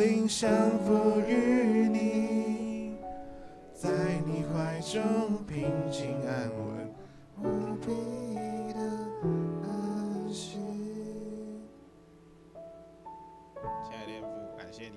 心降服于你，在你怀中平静安稳，无比的安息。亲爱的天父，感谢你。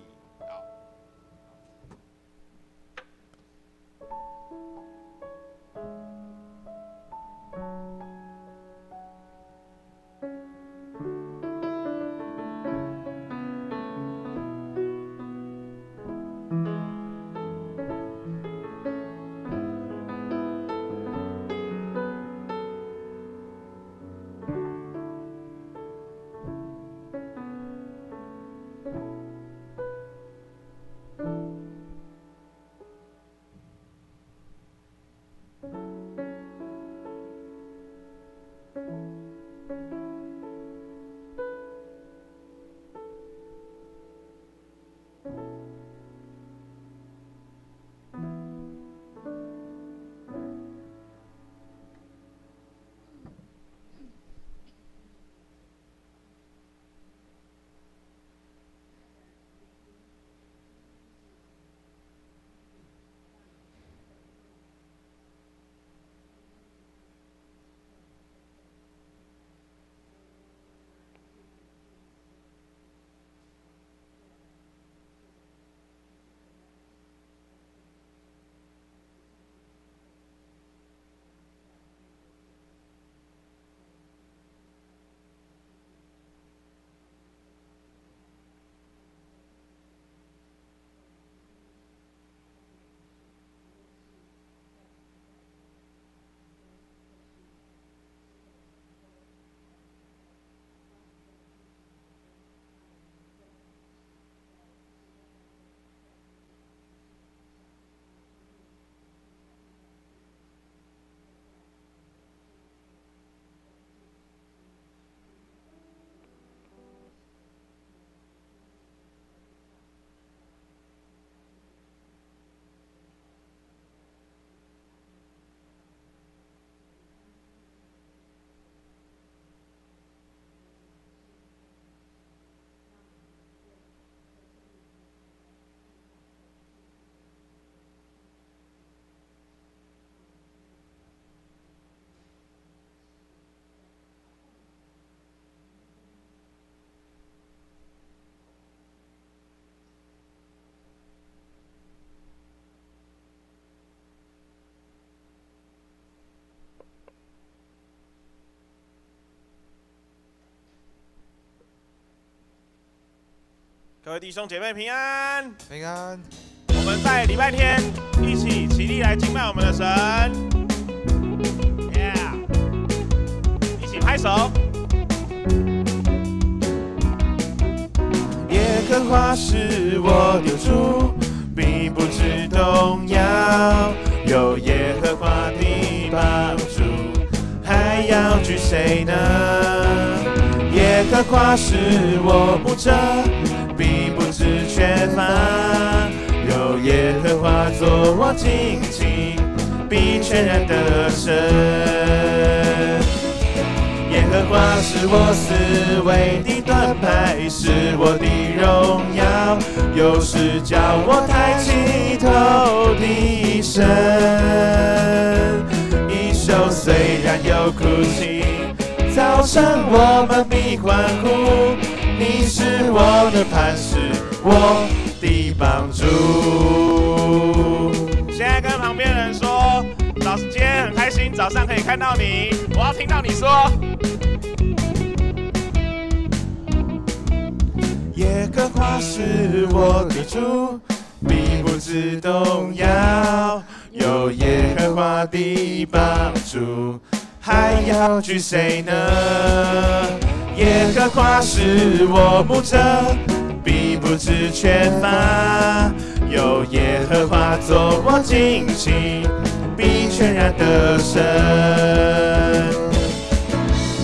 各位弟兄姐妹平安，平安。我们在礼拜天一起起立来敬拜我们的神 ，Yeah， 一起拍手。耶和华是我的主，必不致动摇。有耶和华的帮助，还要惧谁呢？耶和华是我牧者，必不致缺乏。有耶和华作我荆棘，必全然得胜。耶和华是我思维的盾牌，是我的荣耀，有时叫我抬起头的神。一宿虽然有哭泣，早晨我们必欢呼。你是我的磐石，我的帮助。现在跟旁边人说，老师今天很开心，早上可以看到你，我要听到你说。耶和华是我的主，必不致动摇。有耶和华的帮助，还要惧谁呢？耶和华是我牧者，必不致缺乏。有耶和华作我荆棘，必全然得胜。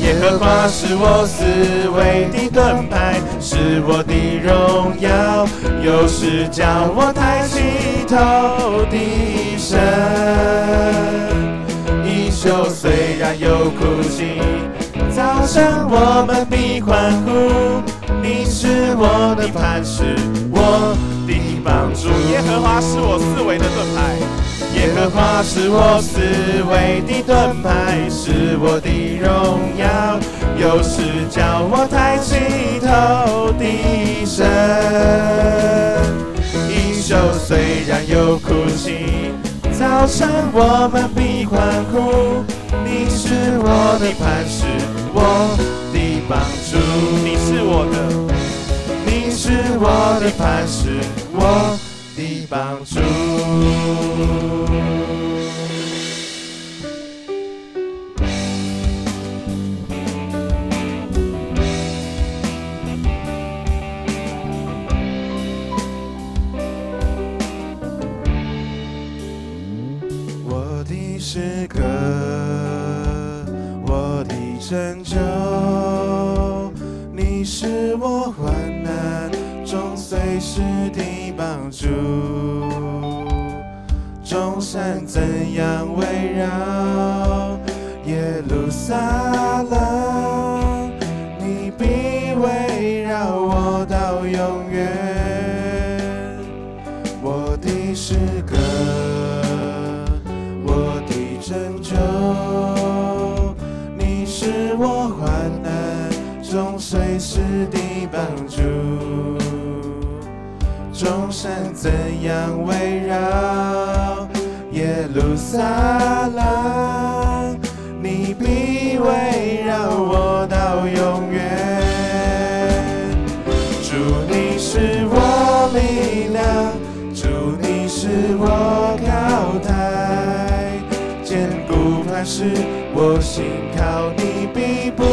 耶和华是我思维的盾牌，是我的荣耀，有时叫我抬起头的神。一宿虽然有哭泣，早晨我们必欢呼。你是我的磐石，我我的帮助。耶和华是我四围的盾牌，耶和华是我四围的盾牌，是我的荣耀，又是叫我抬起头的神。营救虽然有哭泣，早晨我们必欢呼。你是我的磐石，我的帮助。你是我的，你是我的磐石，我的帮助。我的诗歌，我的拯救，你是我患难中随时的帮助。众山怎样围绕耶路撒冷，你必围绕我到永远。我的诗歌，我的拯救，你是我患难中随时的帮助。众山怎样围绕耶路撒冷，你必围绕我到永远。主你是我力量，主你是我高台，坚固磐石我信靠，你必不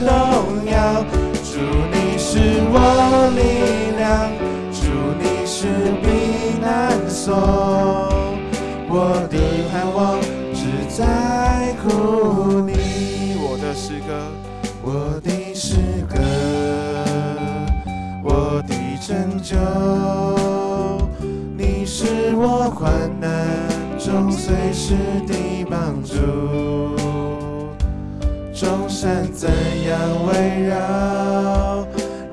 动摇。主你是我力量，主你是避难所，我的盼望只在乎你。我的诗歌，我的诗歌，我的拯救，你是我患难中随时的帮助。众山怎样围绕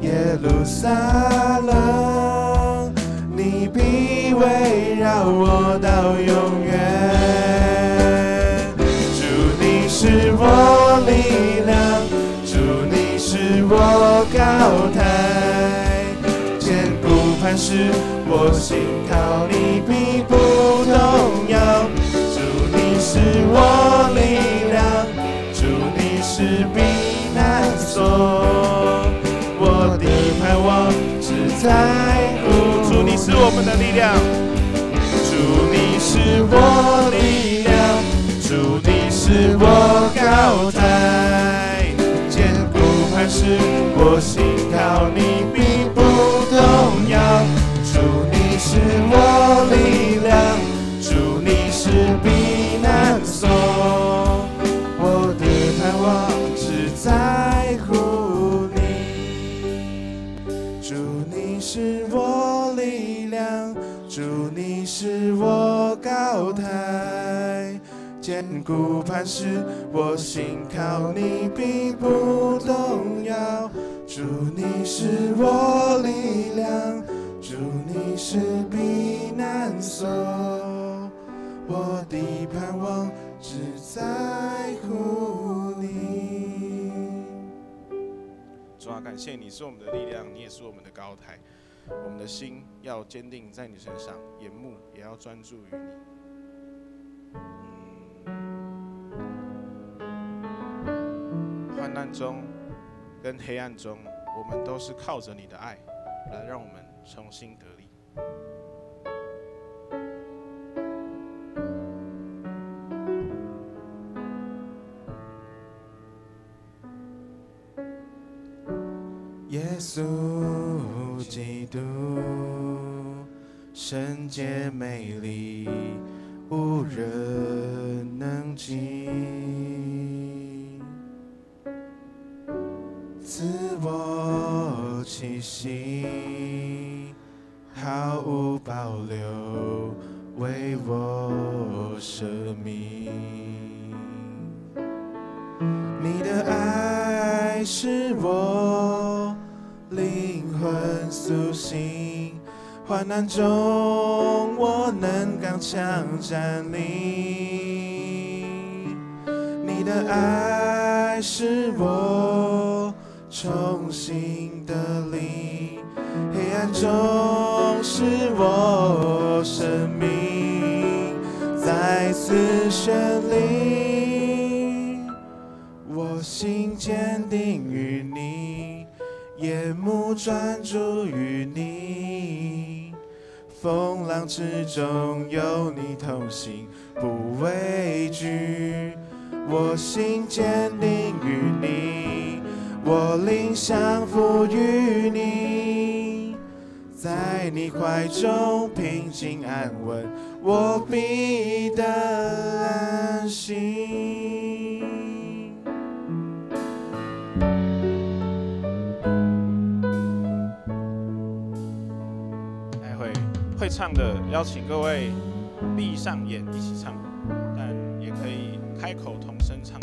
耶路撒冷，你必围绕我到永远。主你是我力量，主你是我高台，坚固磐石我信靠，你必不动摇。主你是我力量，主你是避难所，我的盼望只在乎。主你是我们的力量，主你是我力量，主你是我高台，坚固磐石我信靠，你必不动摇。主你是我力量，主你是避难所，我的盼望只在乎你。主你是我力量，主你是我高台，坚固磐石我信靠，你必不动摇。主你是我力量，主你是避难所，我的盼望只在乎你。主啊，感谢你是我们的力量，你也是我们的高台。我们的心要坚定在你身上，眼目也要专注于你。患难中跟黑暗中，我们都是靠着你的爱来让我们重新得力。耶稣基督，圣洁美丽，无人能及。自我气息，毫无保留，为我舍命。你的爱使我灵魂苏醒，患难中我能刚强站立，你的爱使我重新得力，黑暗中使我生命再次绚丽，我心坚定于你，眼目专注于你，风浪之中有你同行，不畏惧。我心坚定于你，我灵降服于你，在你怀中平静安稳，我必得安息。会唱的，邀请各位闭上眼一起唱，但也可以开口同声唱。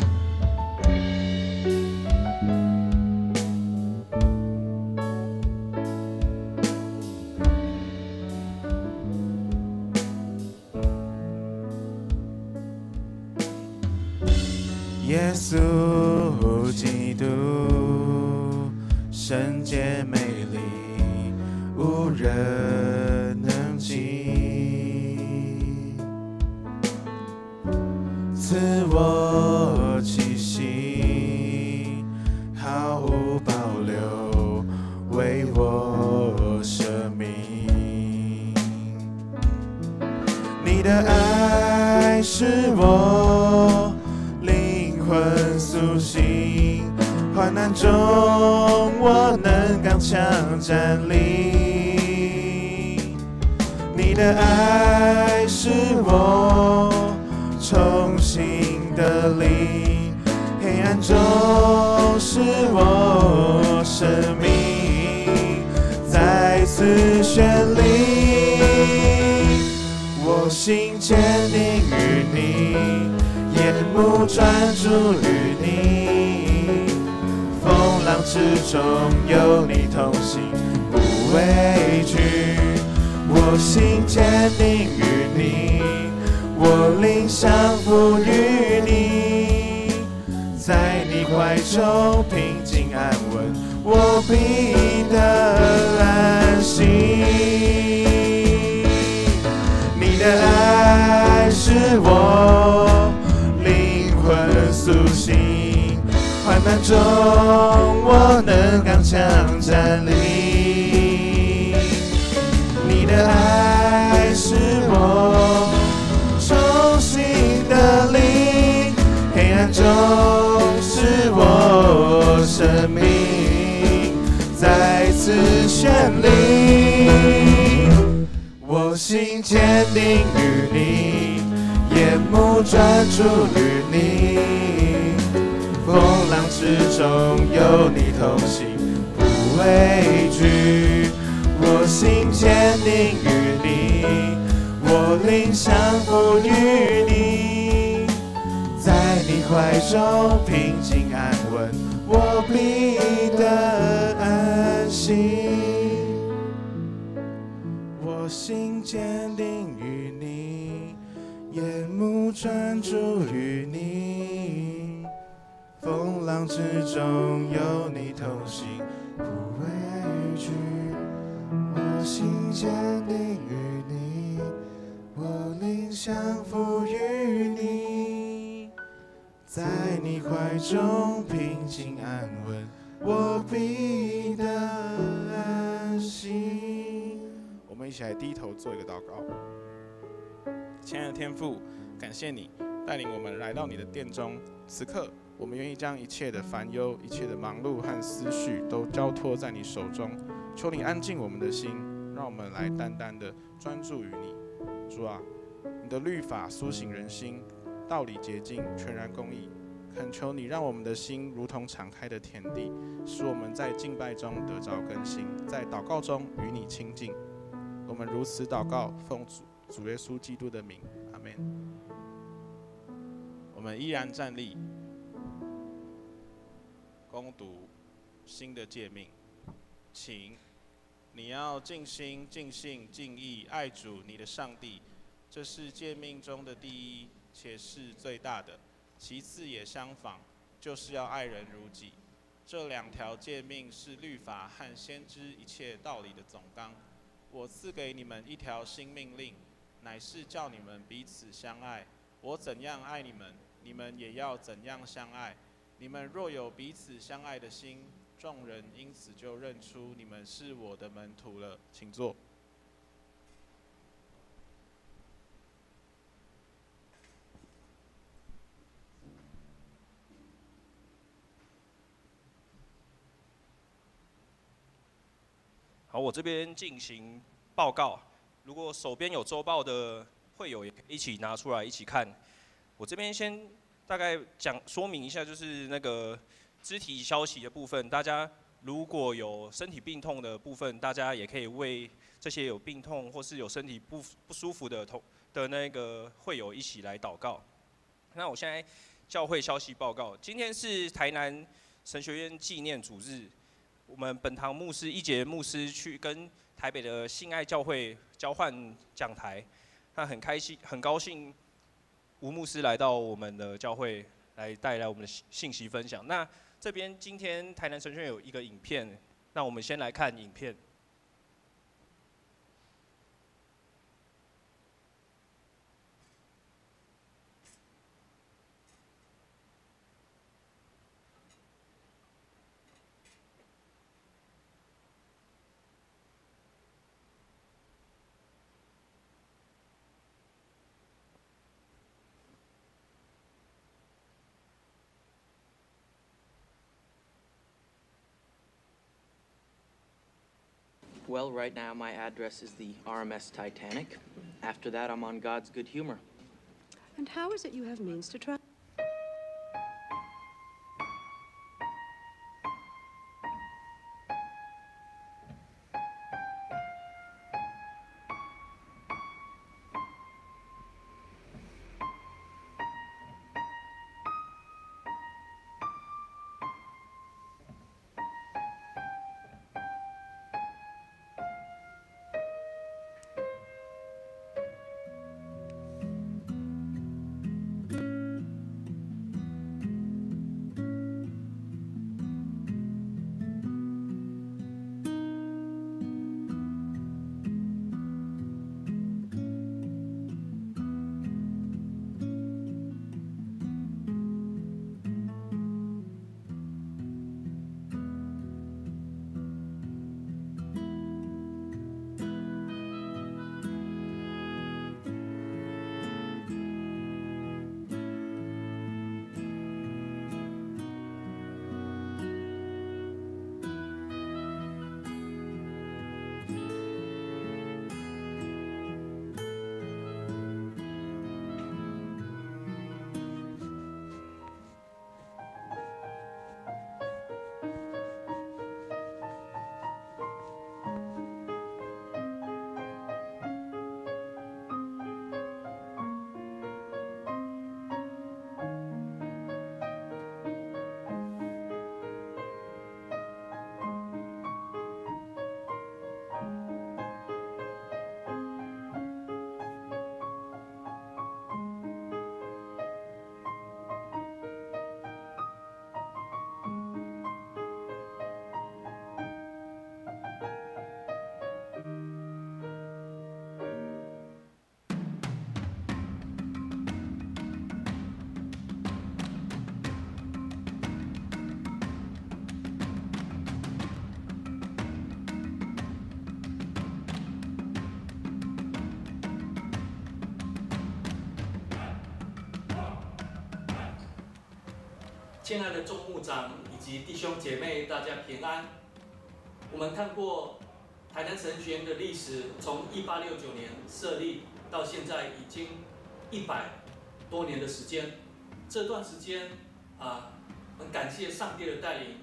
耶稣基督，圣洁美丽，无人能及，赐我气息，毫无保留为我舍命。你的爱使我灵魂苏醒，患难中我能刚强站立，你的爱使我重新得力，黑暗中使我生命再次绚丽，我心坚定于你，眼目专注于你，风浪之中有你同行，不畏惧。我心坚定于你，我灵降服于你，在你怀中平静安稳，我必得安息。你的爱使我灵魂苏醒，患难中我能刚强站立，你的爱使我重新得力，黑暗中使我生命再次绚丽，我心坚定于你，眼目专注于你，风浪之中有你同行，不畏惧。我心坚定于你，我灵降服于你，在你怀中平静安稳，我必得安息。我心坚定于你，眼目专注于你，风浪之中有你同行，不畏惧。我心坚定于你，我灵降服于你，在你怀中平静安稳，我必得安息。我们一起来低头做一个祷告。亲爱的天父，感谢你带领我们来到你的殿中，此刻我们愿意将一切的烦忧、一切的忙碌和思绪都交托在你手中，求你安静我们的心，让我们来单单的专注于你。主啊，你的律法苏醒人心，道理洁净，全然公义。恳求你让我们的心如同敞开的田地，使我们在敬拜中得着更新，在祷告中与你亲近。我们如此祷告，奉主耶稣基督的名，阿们。我们依然站立，恭读新的诫命，请你要尽心、尽性、尽意爱主你的上帝，这是诫命中的第一，且是最大的。其次也相仿，就是要爱人如己。这2条诫命是律法和先知一切道理的总纲。我赐给你们一条新命令，乃是叫你们彼此相爱。我怎样爱你们，你们也要怎样相爱。你们若有彼此相爱的心，众人因此就认出你们是我的门徒了。请坐。好，我这边进行报告。如果手边有周报的会友，也可以一起拿出来一起看。我这边先大概说明一下，就是那个肢体消息的部分。大家如果有身体病痛的部分，大家也可以为这些有病痛或是有身体不舒服的那个会友一起来祷告。那我现在教会消息报告，今天是台南神学院纪念主日。我们本堂牧师一节牧师去跟台北的信爱教会交换讲台，他很开心、很高兴吴牧师来到我们的教会来带来我们的信息分享。那这边今天台南神学院有一个影片，那我们先来看影片。Well, right now my address is the RMS Titanic. After that, I'm on God's good humor. And how is it you have means to travel?亲爱的众牧长以及弟兄姐妹，大家平安。我们看过台南神学院的历史，从1869年设立到现在已经100多年的时间。这段时间很感谢上帝的带领，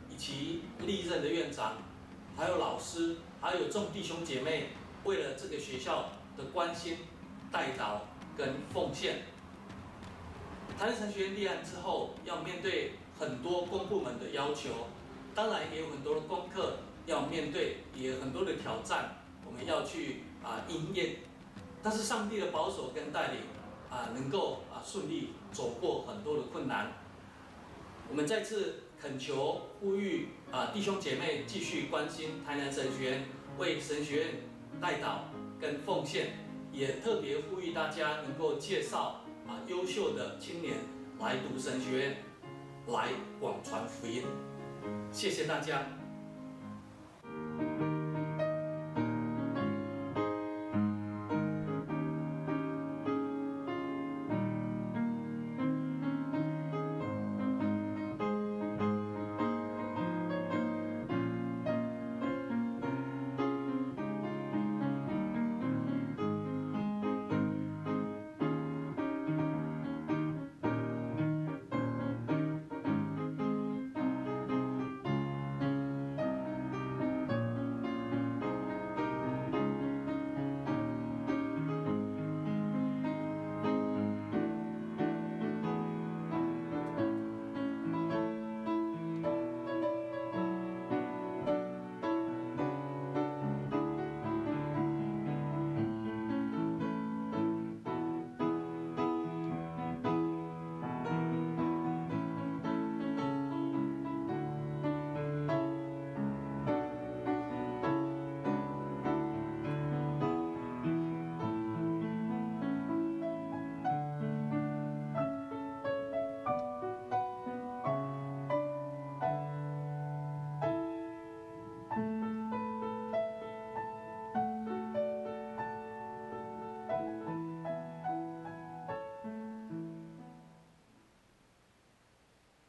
以及历任的院长，还有老师，还有众弟兄姐妹，为了这个学校的关心、代祷跟奉献。台南神学院立案之后，要面对很多公部门的要求，当然也有很多的功课要面对，也很多的挑战，我们要去应验。但是上帝的保守跟带领能够顺利走过很多的困难。我们再次恳求呼吁弟兄姐妹继续关心台南神学院，为神学院代祷跟奉献，也特别呼吁大家能够介绍优秀的青年来读神学院，来广传福音。谢谢大家。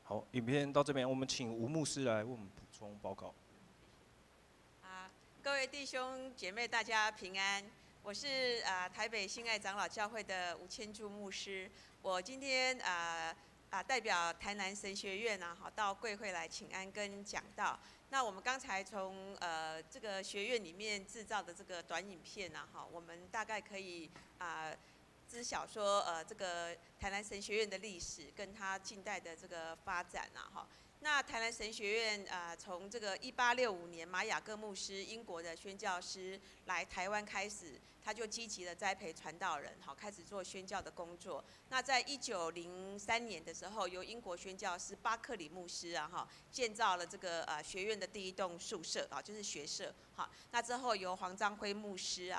好，影片到这边，我们请吴牧师来为我们补充报告。各位弟兄姐妹，大家平安。我是台北信爱长老教会的吴千柱牧师。我今天代表台南神学院到贵会来请安跟讲道。那我们刚才从这个学院里面制造的这个短影片我们大概可以知晓说这个台南神学院的历史跟它近代的这个发展那台南神学院从这个1865年马雅各牧师英国的宣教师来台湾开始，他就积极的栽培传道人，开始做宣教的工作。那在1903年的时候，由英国宣教师巴克里牧师建造了这个学院的第一栋宿舍就是学舍那之后由黄章辉牧师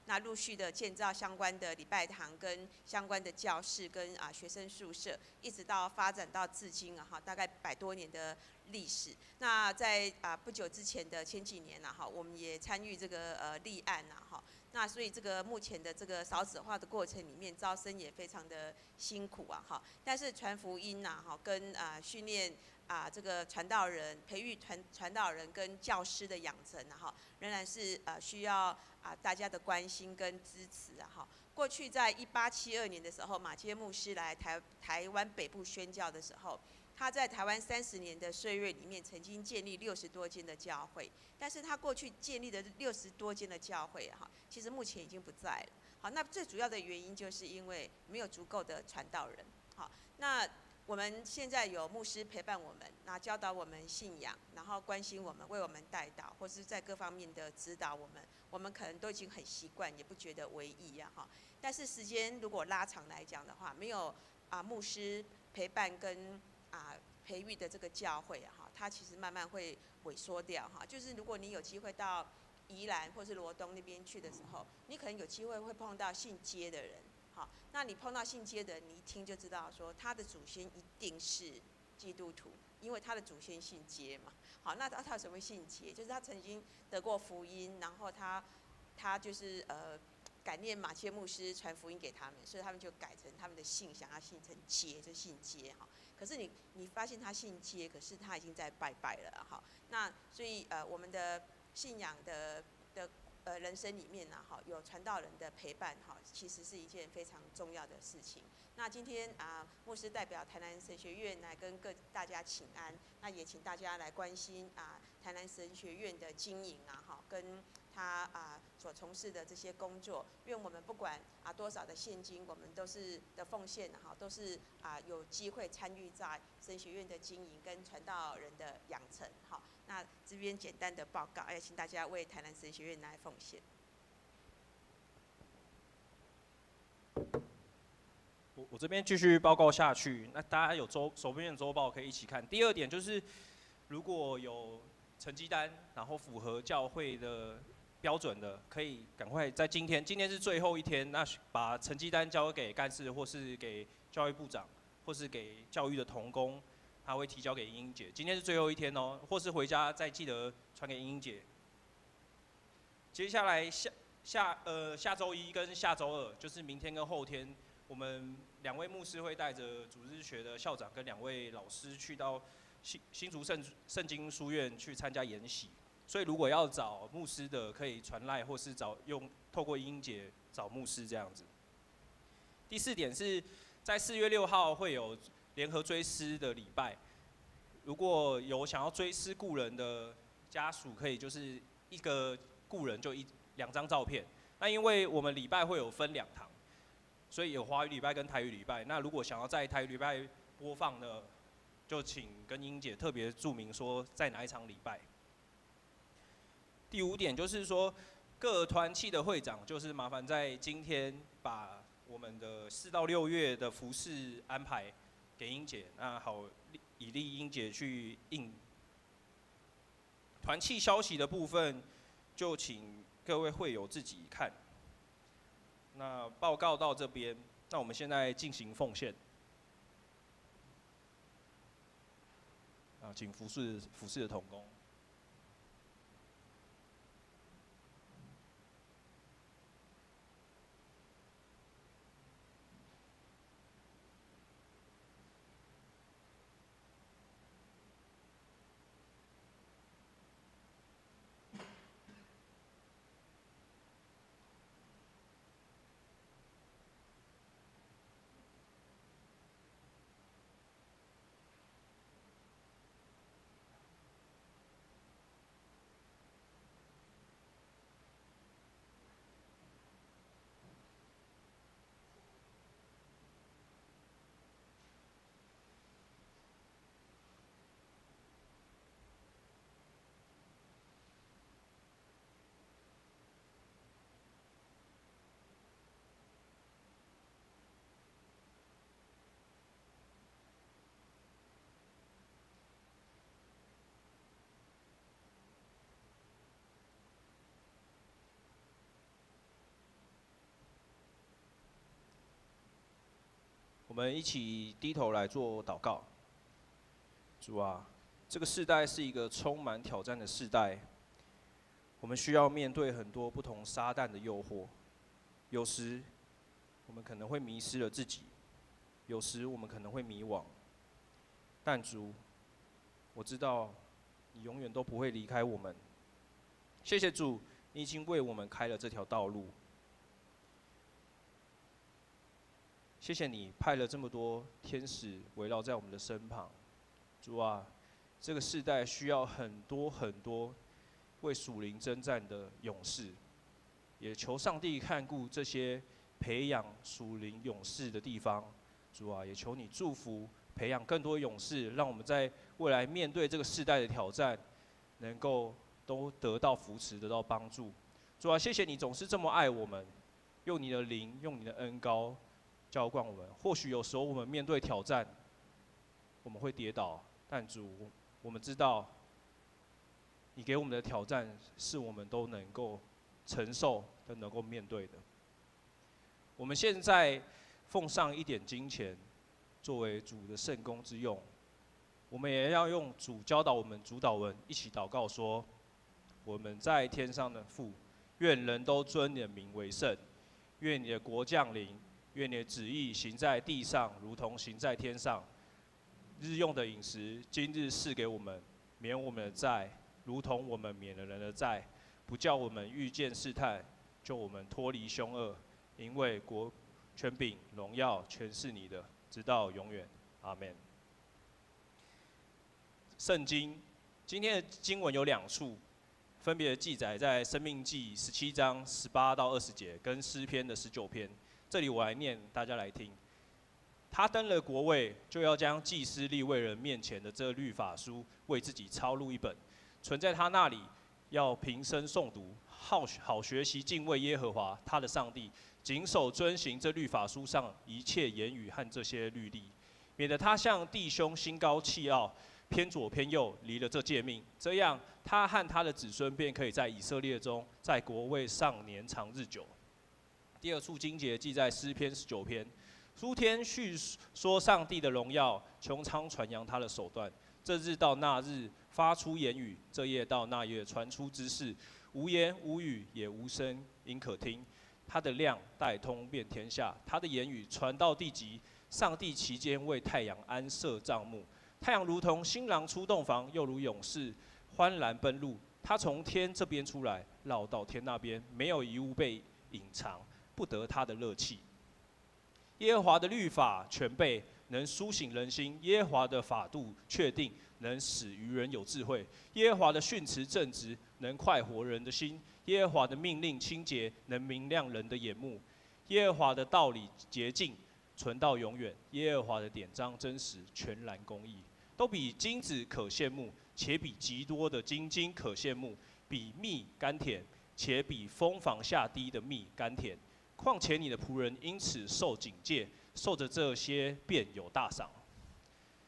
那陆续的建造相关的礼拜堂跟相关的教室跟学生宿舍，一直到发展到至今大概100多年的历史。那在不久之前的前几年我们也参与这个立案那所以这个目前的这个少子化的过程里面，招生也非常的辛苦但是传福音跟训练这个传道人，培育传道人跟教师的养成仍然是需要大家的关心跟支持过去在1872年的时候，马偕牧师来台湾北部宣教的时候，他在台湾30年的岁月里面，曾经建立60多间的教会，但是他过去建立的60多间的教会其实目前已经不在了。好，那最主要的原因就是因为没有足够的传道人。好，那我们现在有牧师陪伴我们，那教导我们信仰，然后关心我们，为我们代祷，或是在各方面的指导我们可能都已经很习惯，也不觉得为意但是时间如果拉长来讲的话，没有牧师陪伴跟培育的这个教会它其实慢慢会萎缩掉就是如果你有机会到宜兰或是罗东那边去的时候，你可能有机会会碰到姓接的人。那你碰到姓接的人，你一听就知道说他的祖先一定是基督徒，因为他的祖先姓接嘛。好，那他为什么会姓接？就是他曾经得过福音，然后他就是感念马偕牧师传福音给他们，所以他们就改成他们的姓，想要姓成接，就姓接可是你发现他姓接，可是他已经在拜拜了那所以我们的信仰的人生里面有传道人的陪伴其实是一件非常重要的事情。那今天牧师代表台南神学院来跟大家请安，那也请大家来关心台南神学院的经营跟他所从事的这些工作。愿我们不管多少的现金，我们都是的奉献都是有机会参与在神学院的经营跟传道人的养成。好，那这边简单的报告，也请大家为台南神学院来奉献。我这边继续报告下去，那大家有手边的周报可以一起看。第二点就是，如果有成绩单，然后符合教会的标准的，可以赶快在今天是最后一天，那把成绩单交给干事，或是给教育部长，或是给教育的同工，他会提交给英英姐。今天是最后一天哦，或是回家再记得传给英英姐。接下来下周一跟下周二，就是明天跟后天。我们2位牧师会带着主日学的校长跟2位老师去到新竹圣经书院去参加研习，所以如果要找牧师的，可以传赖或是透过英姐找牧师这样子。第4点是在4月6号会有联合追思的礼拜，如果有想要追思故人的家属，可以就是一个故人就2张照片。那因为我们礼拜会有分2堂。所以有华语礼拜跟台语礼拜，那如果想要在台语礼拜播放的，就请跟英姐特别注明说在哪一场礼拜。第5点就是说，各团契的会长就是麻烦在今天把我们的4到6月的服事安排给英姐，那好以利英姐去应。团契消息的部分，就请各位会友自己看。那报告到这边，那我们现在进行奉献。请服侍的同工。我们一起低头来做祷告。主啊，这个世代是一个充满挑战的世代，我们需要面对很多不同撒旦的诱惑。有时我们可能会迷失了自己，有时我们可能会迷惘。但主，我知道你永远都不会离开我们。谢谢主，你已经为我们开了这条道路。谢谢你派了这么多天使围绕在我们的身旁，主啊，这个世代需要很多很多为属灵征战的勇士，也求上帝看顾这些培养属灵勇士的地方，主啊，也求你祝福培养更多勇士，让我们在未来面对这个世代的挑战，能够都得到扶持，得到帮助。主啊，谢谢你总是这么爱我们，用你的灵，用你的恩膏浇灌我们。或许有时候我们面对挑战，我们会跌倒，但主，我们知道，你给我们的挑战是我们都能够承受、都能够面对的。我们现在奉上一点金钱，作为主的圣工之用。我们也要用主教导我们主祷文一起祷告说：我们在天上的父，愿人都尊你的名为圣，愿你的国降临。愿你的旨意行在地上，如同行在天上。日用的饮食，今日赐给我们，免我们的债，如同我们免了人的债，不叫我们遇见试探，救我们脱离凶恶。因为国、权柄、荣耀，全是你的，直到永远。阿们。圣经今天的经文有2处，分别记载在《申命记》17章18到20节，跟诗篇的19篇。这里我来念，大家来听。他登了国位，就要将祭司利未人面前的这律法书为自己抄录一本，存在他那里，要平生诵读，好学习敬畏耶和华他的上帝，谨守遵行这律法书上一切言语和这些律例，免得他向弟兄心高气傲，偏左偏右，离了这诫命。这样，他和他的子孙便可以在以色列中，在国位上年长日久。第二处经节记在诗篇19篇，诸天叙说上帝的荣耀，穹苍传扬他的手段。这日到那日发出言语，这夜到那夜传出之事，无言无语，也无声音可听。他的亮带通遍天下，他的言语传到地极。上帝其间为太阳安设帐幕，太阳如同新郎出洞房，又如勇士欢然奔路。他从天这边出来，绕到天那边，没有一物被隐藏，不得他的热气。耶和华的律法全备，能苏醒人心；耶和华的法度确定，能使愚人有智慧；耶和华的训词正直，能快活人的心；耶和华的命令清洁，能明亮人的眼目；耶和华的道理洁净，存到永远；耶和华的典章真实，全然公义，都比金子可羡慕，且比极多的金金可羡慕，比蜜甘甜，且比蜂房下滴的蜜甘甜。况且你的仆人因此受警戒，受着这些便有大赏。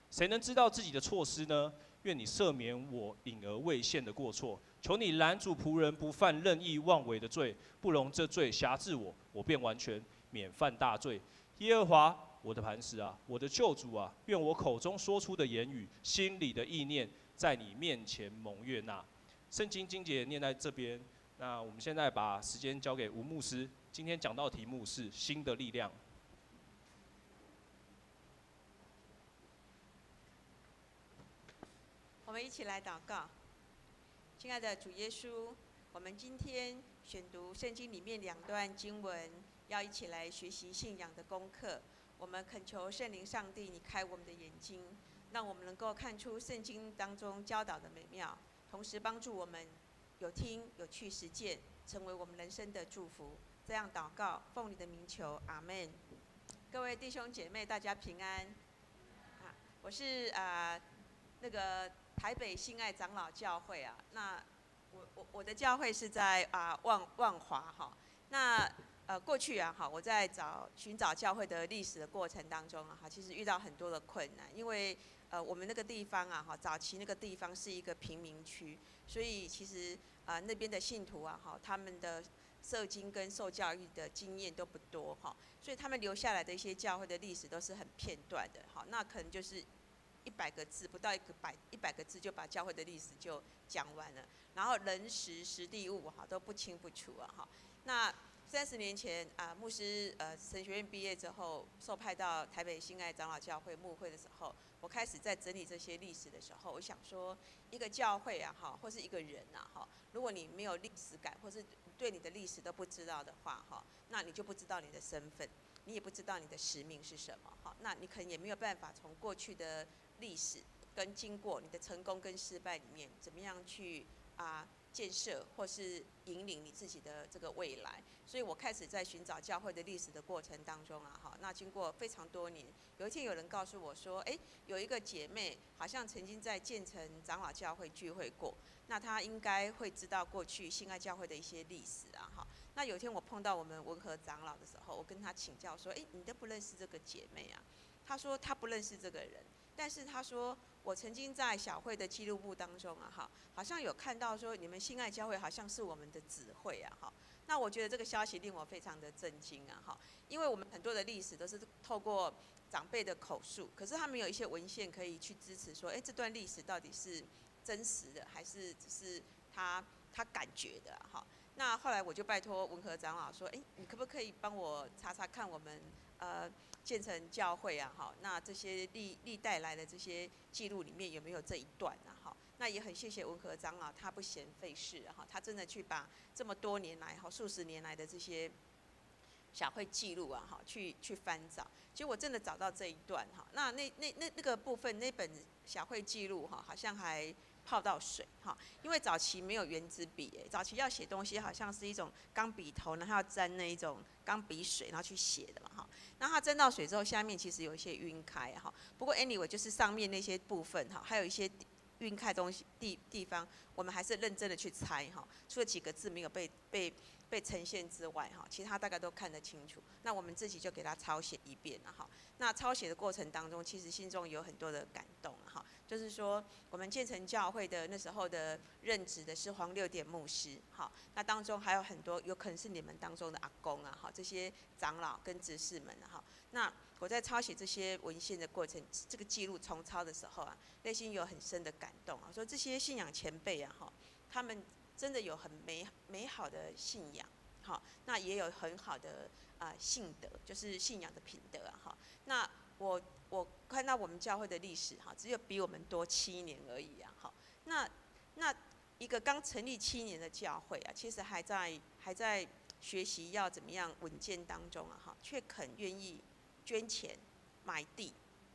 谁能知道自己的错失呢？愿你赦免我隐而未现的过错，求你拦阻仆人不犯任意妄为的罪，不容这罪辖制我，我便完全免犯大罪。耶和华我的磐石啊，我的救主啊，愿我口中说出的言语，心里的意念，在你面前蒙悦纳。圣经经节念在这边，那我们现在把时间交给吴牧师。今天讲到的题目是新的力量。我们一起来祷告。亲爱的主耶稣，我们今天选读圣经里面2段经文，要一起来学习信仰的功课。我们恳求圣灵上帝，你开我们的眼睛，让我们能够看出圣经当中教导的美妙，同时帮助我们有听有去实践，成为我们人生的祝福。这样祷告，奉你的名求，阿们。各位弟兄姐妹，大家平安。我是那个台北新爱长老教会啊。那我的教会是在万华哈。那过去啊哈，我在寻找教会的历史的过程当中啊哈，其实遇到很多的困难，因为我们那个地方啊哈，早期那个地方是一个贫民区，所以其实那边的信徒啊哈，他们的受经跟受教育的经验都不多哈，所以他们留下来的一些教会的历史都是很片段的，好，那可能就是100个字，不到100个字就把教会的历史就讲完了，然后人时时地物哈都不清不楚啊哈。那30年前牧师神学院毕业之后，受派到台北新爱长老教会牧会的时候，我开始在整理这些历史的时候，我想说，一个教会啊哈，或是一个人啊哈，如果你没有历史感，或是对你的历史都不知道的话哈，那你就不知道你的身份，你也不知道你的使命是什么哈，那你可能也没有办法从过去的历史跟经过你的成功跟失败里面，怎么样去建设或是引领你自己的这个未来。所以我开始在寻找教会的历史的过程当中啊，哈，那经过非常多年，有一天有人告诉我说，有一个姐妹好像曾经在建成长老教会聚会过，那她应该会知道过去新爱教会的一些历史啊，哈。那有一天我碰到我们文和长老的时候，我跟她请教说，你都不认识这个姐妹啊？她说她不认识这个人，但是她说我曾经在小会的记录簿当中啊，哈，好像有看到说你们新爱教会好像是我们的子会啊，哈。那我觉得这个消息令我非常的震惊啊，哈，因为我们很多的历史都是透过长辈的口述，可是他们有一些文献可以去支持说，这段历史到底是真实的，还是只是他感觉的哈。那后来我就拜托文和长老说，你可不可以帮我查查看我们建成教会啊，哈，那这些历代来的这些记录里面有没有这一段啊，哈。那也很谢谢文和长老，他不嫌费事哈，他真的去把这么多年来哈，数十年来的这些小会记录啊哈，去翻找，结果我真的找到这一段哈。那个部分那本小会记录哈，好像还泡到水哈，因为早期没有圆珠笔早期要写东西好像是一种钢笔头，然后要沾那一种钢笔水，然后去写的嘛哈。那它沾到水之后，下面其实有一些晕开哈。不过 anyway 就是上面那些部分哈，还有一些晕开东西地方，我们还是认真的去猜哈。除了几个字没有被呈现之外哈，其他大概都看得清楚。那我们自己就给他抄写一遍了哈。那抄写的过程当中，其实心中有很多的感动哈。就是说，我们建成教会的那时候的任职的是黄六点牧师哈。那当中还有很多有可能是你们当中的阿公啊哈，这些长老跟执事们哈。那我在抄写这些文献的过程，这个记录重抄的时候啊，内心有很深的感动啊。说这些信仰前辈啊哈，他们真的有很美好的信仰，好，那也有很好的信德，就是信仰的品德啊哈。那我看到我们教会的历史哈，只有比我们多7年而已啊哈。那一个刚成立7年的教会啊，其实还在学习要怎么样稳健当中啊哈，却肯愿意捐钱买地，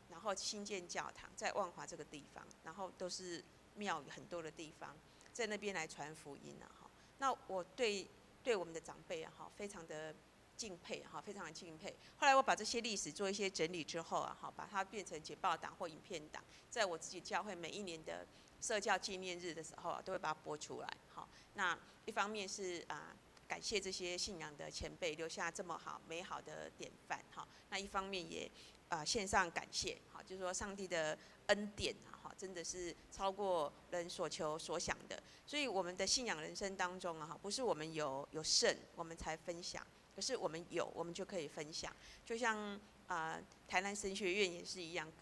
然后新建教堂，在万华这个地方，然后都是庙宇很多的地方，在那边来传福音啊哈。那我对我们的长辈啊哈，非常的敬佩哈，非常的敬佩。后来我把这些历史做一些整理之后啊哈，把它变成简报档或影片档，在我自己教会每一年的社教纪念日的时候啊，都会把它播出来哈。那一方面是感谢这些信仰的前辈留下这么美好的典范哈。那一方面也献上感谢哈，就是说上帝的恩典哈，真的是超过人所求所想的。所以我们的信仰人生当中啊哈，不是我们有剩我们才分享，可是我们有，我们就可以分享。就像台南神学院也是一样，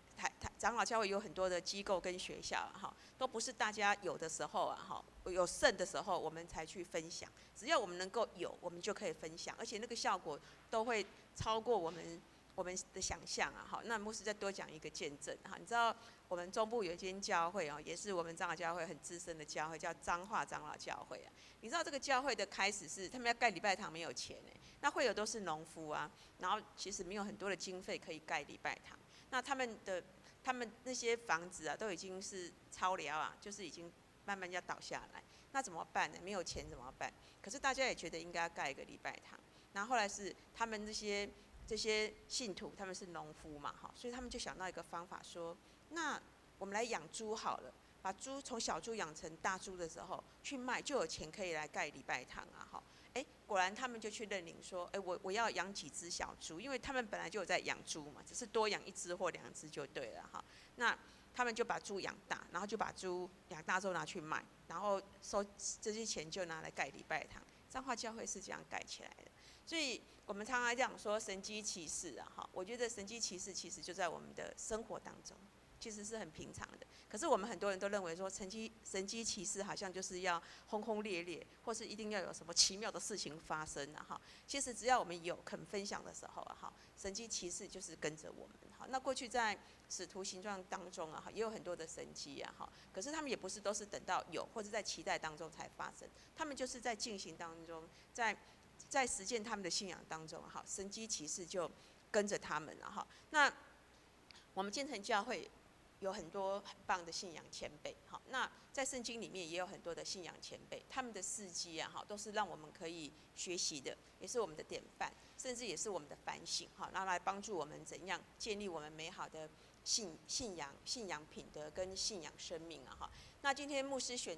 长老教会有很多的机构跟学校哈，都不是大家有的时候啊哈，有剩的时候我们才去分享。只要我们能够有，我们就可以分享，而且那个效果都会超过我们的想象啊。好，那牧师再多讲一个见证哈，你知道我们中部有一间教会哦，也是我们长老教会很资深的教会，叫彰化长老教会啊。你知道这个教会的开始是他们要盖礼拜堂没有钱那会友都是农夫啊，然后其实没有很多的经费可以盖礼拜堂。那他们那些房子啊，都已经是超了啊，就是已经慢慢要倒下来。那怎么办呢？没有钱怎么办？可是大家也觉得应该要盖一个礼拜堂。然后后来是他们这些信徒，他们是农夫嘛，哈，所以他们就想到一个方法说，那我们来养猪好了，把猪从小猪养成大猪的时候去卖，就有钱可以来盖礼拜堂啊，哈。果然他们就去认领说，我要养几只小猪，因为他们本来就有在养猪嘛，只是多养1只或2只就对了哈。那他们就把猪养大，然后就把猪养大之后拿去卖，然后收这些钱就拿来盖礼拜堂。彰化教会是这样盖起来的，所以我们常常讲说神机骑士啊，哈，我觉得神机骑士其实就在我们的生活当中，其实是很平常的。可是我们很多人都认为说神机骑士好像就是要轰轰烈烈，或是一定要有什么奇妙的事情发生啊哈。其实只要我们有肯分享的时候啊哈，神机骑士就是跟着我们哈。那过去在使徒行传当中啊哈，也有很多的神迹啊哈，可是他们也不是都是等到有或者在期待当中才发生，他们就是在进行当中，在实践他们的信仰当中哈，神机骑士就跟着他们了哈。那我们建成教会有很多很棒的信仰前辈，好，那在圣经里面也有很多的信仰前辈，他们的事迹啊，哈，都是让我们可以学习的，也是我们的典范，甚至也是我们的反省，哈，然后来帮助我们怎样建立我们美好的信仰品德跟信仰生命啊，哈。那今天牧师选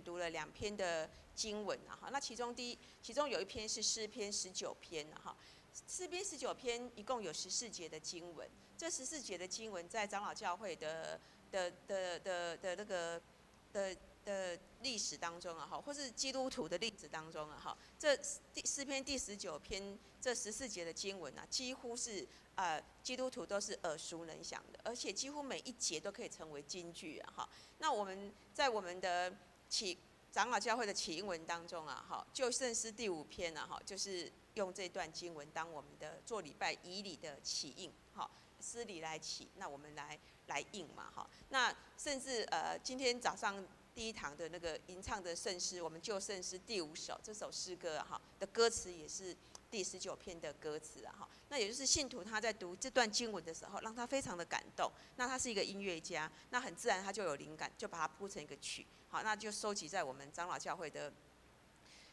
读了2篇的经文啊，哈，那其中有一篇是诗篇19篇啊，哈。诗篇19篇一共有14节的经文，这14节的经文在长老教会的那个的历史当中啊，哈，或是基督徒的历史当中啊，哈，这诗篇第19篇这14节的经文啊，几乎是基督徒都是耳熟能详的，而且几乎每一节都可以成为金句啊，哈。那我们在我们的长老教会的起因文当中啊，哈，就圣诗第5篇啊，哈，就是用这段经文当我们的做礼拜仪礼的起应，哈，诗礼来起，那我们来应嘛，哈。那甚至今天早上第一堂的那个吟唱的圣诗，我们旧圣诗第5首，这首诗歌哈的歌词也是第19篇的歌词啊哈。那也就是信徒他在读这段经文的时候，让他非常的感动。那他是一个音乐家，那很自然他就有灵感，就把它铺成一个曲，好，那就收集在我们长老教会的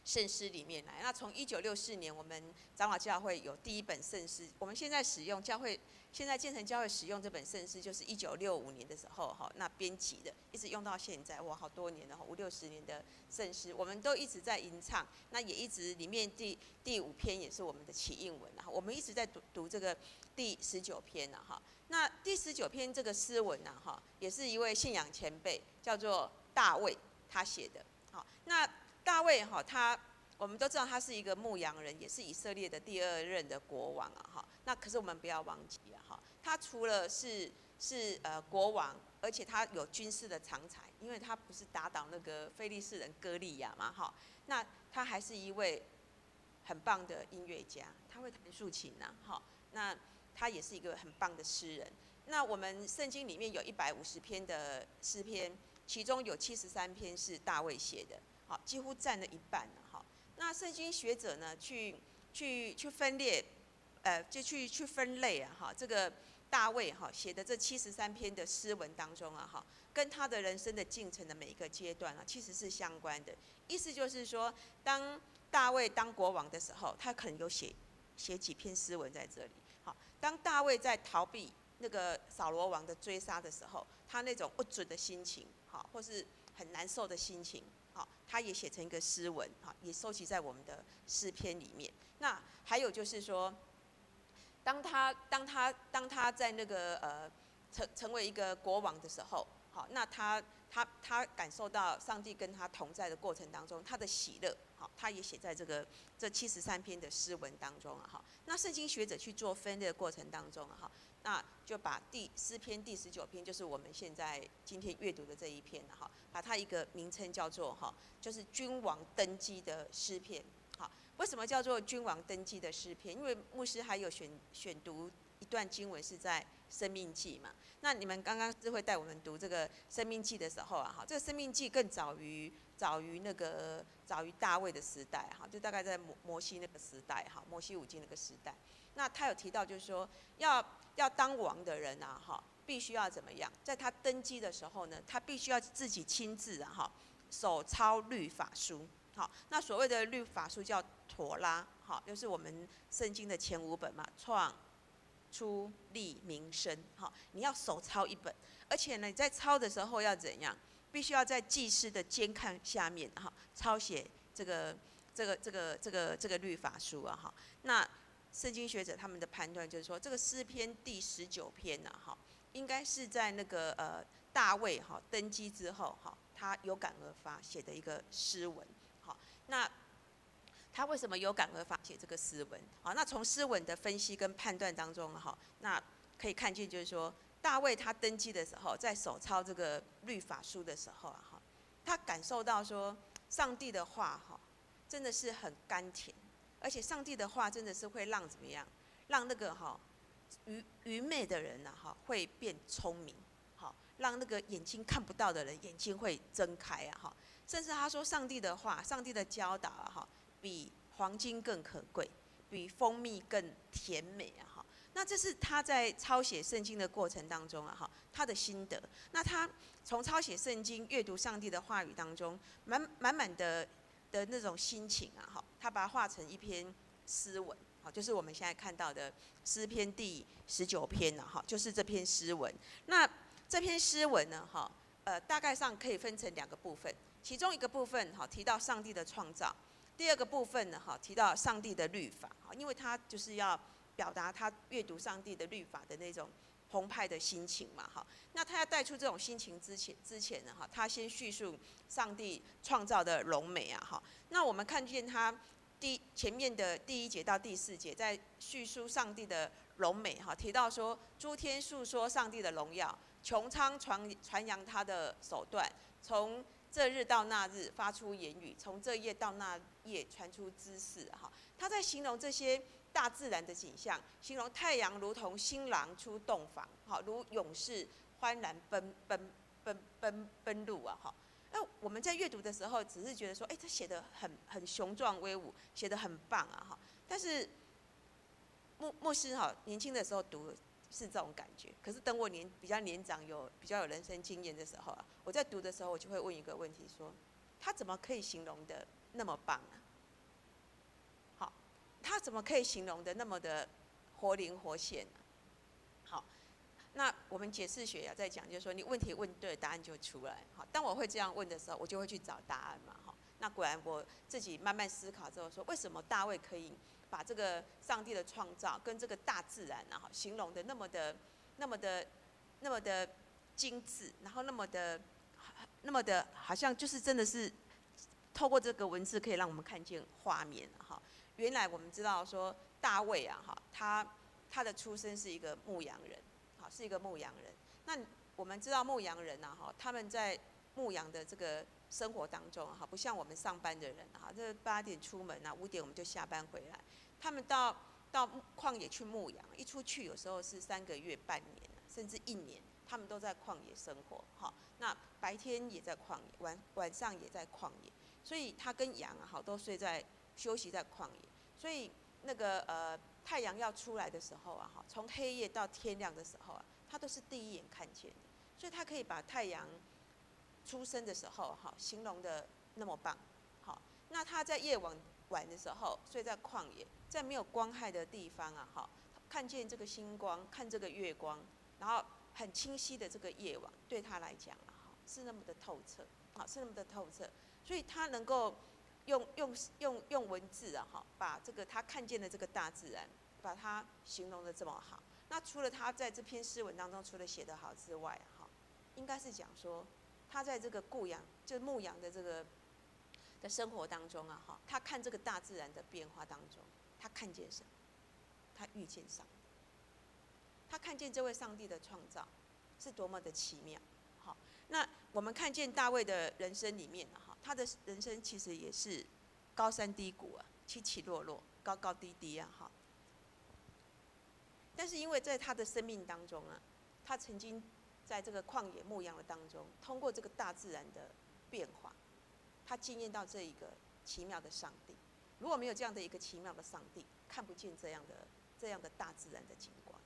圣诗里面来。那从1964年，我们长老教会有第一本圣诗，我们现在使用教会。现在建成教会使用这本圣诗，就是1965年的时候哈，那编辑的，一直用到现在，哇，好多年了，5、60年的圣诗，我们都一直在吟唱，那也一直里面第5篇也是我们的起应文啊，我们一直在读这个第19篇呐哈。那第19篇这个诗文呐哈，也是一位信仰前辈，叫做大卫他写的。好，那大卫哈我们都知道他是一个牧羊人，也是以色列的第2任的国王啊哈。那可是我们不要忘记啊哈，他除了是国王，而且他有军事的长才，因为他不是打倒那个非利士人歌利亚嘛哈。那他还是一位很棒的音乐家，他会弹竖琴呐哈。那他也是一个很棒的诗人。那我们圣经里面有150篇的诗篇，其中有73篇是大卫写的，好，几乎占了一半了哈。那圣经学者呢，去分裂，就去分类啊哈，这个大卫哈写的这73篇的诗文当中啊哈，跟他的人生的进程的每一个阶段啊，其实是相关的。意思就是说，当大卫当国王的时候，他可能有写几篇诗文在这里。好，当大卫在逃避那个扫罗王的追杀的时候，他那种不准的心情，好，或是很难受的心情。好，他也写成一个诗文，好，也收集在我们的诗篇里面。那还有就是说，当他在那个成为一个国王的时候，好，那他感受到上帝跟他同在的过程当中，他的喜乐，好，他也写在这73篇的诗文当中啊哈。那圣经学者去做分类的过程当中啊哈，那就把诗篇第19篇，就是我们今天阅读的这一篇哈，把它一个名称叫做哈，就是君王登基的诗篇。好，为什么叫做君王登基的诗篇？因为牧师还有选读一段经文是在生命记嘛。那你们刚刚智慧带我们读这个生命记的时候啊，哈，这个生命记更早于大卫的时代哈，就大概在摩西那个时代哈，摩西五经那个时代。那他有提到就是说，要当王的人啊哈，必须要怎么样？在他登基的时候呢，他必须要自己亲自啊哈，手抄律法书。好，那所谓的律法书叫妥拉，好，就是我们圣经的前5本嘛，创、出、利、民、申，好，你要手抄一本，而且呢，你在抄的时候要怎样？必须要在祭司的监看下面，哈，抄写这个律法书啊，哈。那圣经学者他们的判断就是说，这个诗篇第19篇呢，哈，应该是在那个大卫哈登基之后哈，他有感而发写的一个诗文。好，那他为什么有感而发写这个诗文？好，那从诗文的分析跟判断当中，哈，那可以看见就是说，大卫他登基的时候，在手抄这个律法书的时候啊，哈，他感受到说，上帝的话哈，真的是很甘甜，而且上帝的话真的是会让怎么样，让那个哈愚昧的人呐哈会变聪明，好，让那个眼睛看不到的人眼睛会睁开啊哈。甚至他说，上帝的话，上帝的教导啊，哈，比黄金更可贵，比蜂蜜更甜美啊，哈。那这是他在抄写圣经的过程当中啊，哈，他的心得。那他从抄写圣经、阅读上帝的话语当中，满满的那种心情啊，哈，他把它化成一篇诗文，好，就是我们现在看到的诗篇第19篇啊，哈，就是这篇诗文。那这篇诗文呢，哈，大概上可以分成2个部分。其中一个部分哈提到上帝的创造，第2个部分呢哈提到上帝的律法，因为他就是要表达他阅读上帝的律法的那种澎湃的心情嘛哈。那他要带出这种心情之前呢哈，他先叙述上帝创造的荣美啊哈。那我们看见他前面的第1节到第4节，在叙述上帝的荣美哈，提到说诸天述说上帝的荣耀，穹苍传扬他的手段，从这日到那日发出言语，从这夜到那夜传出知识哈。他在形容这些大自然的景象，形容太阳如同新郎出洞房，好，如勇士欢然奔路啊哈。那我们在阅读的时候，只是觉得说，他写的很雄壮威武，写的很棒啊哈。但是牧师哈年轻的时候读是这种感觉，可是等我比较年长，比较有人生经验的时候啊，我在读的时候，我就会问一个问题说，他怎么可以形容的那么棒啊？好，他怎么可以形容的那么的活灵活现啊？好。那我们解释学在讲，就是说你问题问对，答案就出来。好，当我会这样问的时候，我就会去找答案嘛。好，那果然我自己慢慢思考之后说，为什么大卫可以把这个上帝的创造跟这个大自然啊，形容的那么的精致，然后那么的好像就是真的是透过这个文字可以让我们看见画面哈。原来我们知道说大卫啊哈，他的出身是一个牧羊人。是一个牧羊人。那我们知道牧羊人啊，他们在牧羊的这个生活当中啊，不像我们上班的人啊，这8点出门啊，5点我们就下班回来。他们到旷野去牧羊，一出去有时候是3个月、半年，甚至1年，他们都在旷野生活。哈，那白天也在旷野，晚上也在旷野，所以他跟羊啊，都休息在旷野。所以那个太阳要出来的时候啊，从黑夜到天亮的时候啊，他都是第一眼看见的，所以他可以把太阳出生的时候形容的那么棒。好，那他在夜晚的时候睡在旷野，在没有光害的地方啊，看见这个星光，看这个月光，然后很清晰的这个夜晚，对他来讲啊，是那么的透彻，是那么的透彻，所以他能够用文字啊，把这个他看见的这个大自然，把它形容的这么好。那除了他在这篇诗文当中，除了写得好之外，应该是讲说，他在这个就牧羊的这个的生活当中啊，他看这个大自然的变化当中，他看见什么？他遇见上帝，他看见这位上帝的创造是多么的奇妙。好，那我们看见大卫的人生里面啊，他的人生其实也是高山低谷啊，起起落落，高高低低啊，哈。但是因为在他的生命当中啊，他曾经在这个旷野牧羊的当中，通过这个大自然的变化，他经验到这一个奇妙的上帝。如果没有这样的一个奇妙的上帝，看不见这样的大自然的景观。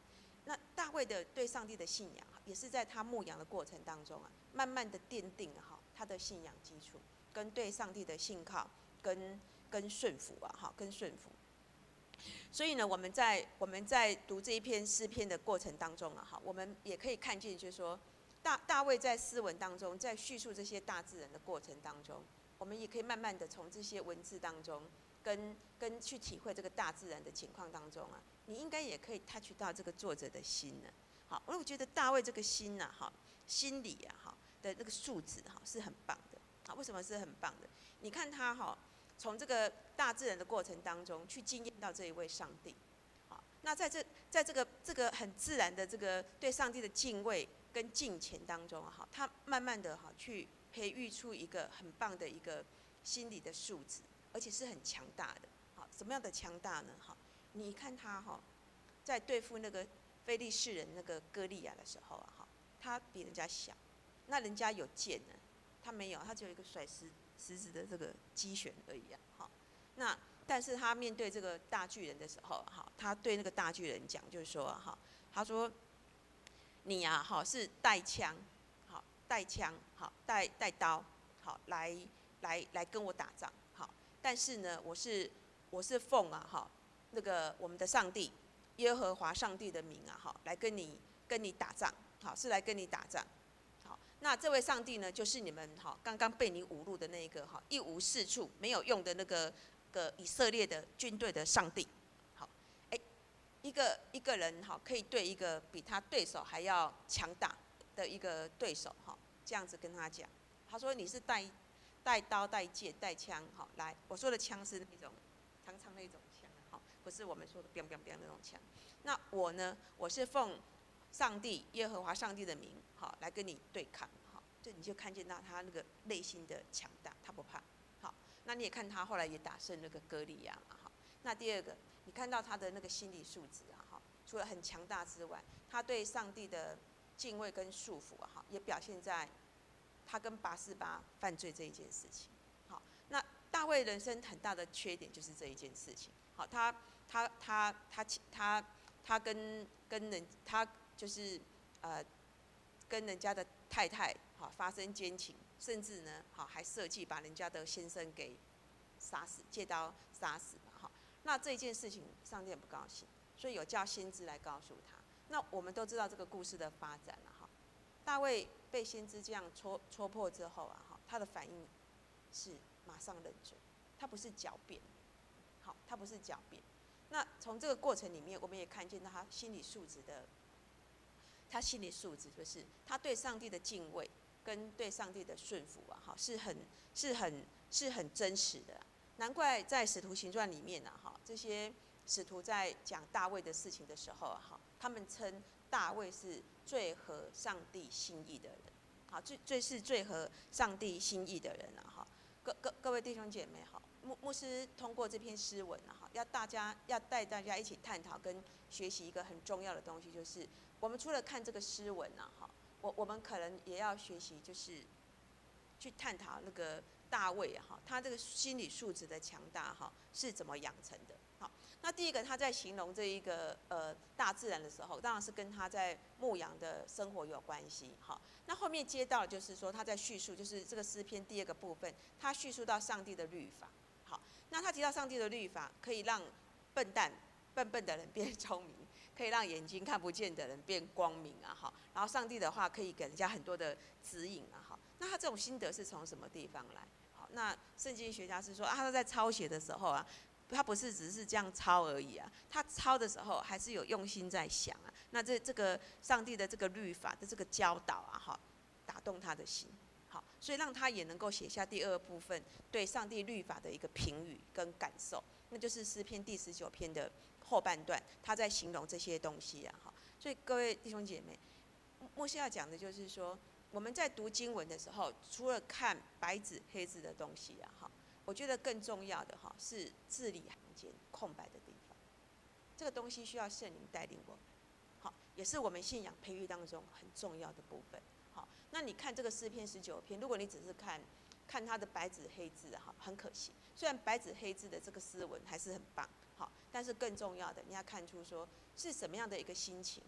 那大卫的对上帝的信仰，也是在他牧羊的过程当中啊，慢慢的奠定了他的信仰基础，跟对上帝的信靠，跟顺服啊，跟顺服。所以呢，我们在读这一篇诗篇的过程当中啊，我们也可以看见，就是说大卫在诗文当中，在叙述这些大自然的过程当中，我们也可以慢慢的从这些文字当中，跟去体会这个大自然的情况当中啊，你应该也可以 touch 到这个作者的心呢。好，我觉得大卫这个心呐，心理啊，的那个素质是很棒的。好，为什么是很棒的？你看他从这个大自然的过程当中去经验到这一位上帝。好，那在这个很自然的这个对上帝的敬畏跟敬虔当中啊，他慢慢的去培育出一个很棒的一个心理的素质，而且是很强大的。好，什么样的强大呢？你看他在对付那个非利士人那个歌利亚的时候啊，他比人家小，那人家有剑呢，他没有，他只有一个甩石子的这个机旋而已啊。那但是他面对这个大巨人的时候，他对那个大巨人讲，就是说他说你啊，是带枪，带枪，带刀，来跟我打仗，但是呢，我是奉啊，那个我们的上帝耶和华上帝的名啊，来跟你打仗，是来跟你打仗。好，那这位上帝呢，就是你们刚刚被你侮辱的那一个一无是处、没有用的那个以色列的军队的上帝。好，一个人可以对一个比他对手还要强大的一个对手这样子跟他讲，他说你是带刀、带剑、带枪，来，我说的枪是那种长长那种枪，不是我们说的 biang biang biang 那种枪。那我呢，我是奉上帝耶和华上帝的名，来跟你对抗，就你就看见到他那个内心的强大，他不怕。好，那你也看他后来也打胜那个歌利亚嘛，那第二个，你看到他的那个心理素质啊，除了很强大之外，他对上帝的敬畏跟束缚啊，也表现在他跟拔示巴犯罪这一件事情。好，那大卫人生很大的缺点就是这一件事情。好，他就是跟人家的太太好发生奸情，甚至呢好还设计把人家的先生给杀死，借刀杀死嘛。好，那这件事情上帝很不高兴，所以有叫先知来告诉他。那我们都知道这个故事的发展了哈。大卫被先知这样戳破之后啊，哈，他的反应是马上认罪，他不是狡辩，好，他不是狡辩。那从这个过程里面，我们也看见到他心理素质就是他对上帝的敬畏跟对上帝的顺服啊，哈，是很真实的。难怪在使徒行传里面啊，哈，这些使徒在讲大卫的事情的时候啊，哈，他们称大卫是最合上帝心意的人，好，最合上帝心意的人啊，哈。各位弟兄姐妹好，牧师通过这篇诗文啊，哈，要带大家一起探讨跟学习一个很重要的东西，就是我们除了看这个诗文啊，哈，我们可能也要学习，就是去探讨那个大卫啊，哈，他这个心理素质的强大哈是怎么养成的？好，那第一个他在形容这一个大自然的时候，当然是跟他在牧羊的生活有关系。好，那后面接到就是说他在叙述，就是这个诗篇第二个部分，他叙述到上帝的律法。好，那他提到上帝的律法可以让笨的人变聪明，可以让眼睛看不见的人变光明啊，好，然后上帝的话可以给人家很多的指引啊，好，那他这种心得是从什么地方来？好，那圣经学家是说啊，他在抄写的时候啊，他不是只是这样抄而已啊，他抄的时候还是有用心在想啊。那这个上帝的这个律法的这个教导啊，哈，打动他的心，好，所以让他也能够写下第二部分对上帝律法的一个评语跟感受，那就是诗篇第19篇的后半段，他在形容这些东西啊，哈。所以各位弟兄姐妹，牧师要讲的就是说，我们在读经文的时候，除了看白纸黑字的东西啊，哈。我觉得更重要的哈是字里行间空白的地方，这个东西需要圣灵带领我们，好，也是我们信仰培育当中很重要的部分。好，那你看这个诗篇19篇，如果你只是看它的白纸黑字哈，很可惜。虽然白纸黑字的这个诗文还是很棒，好，但是更重要的你要看出说是什么样的一个心情，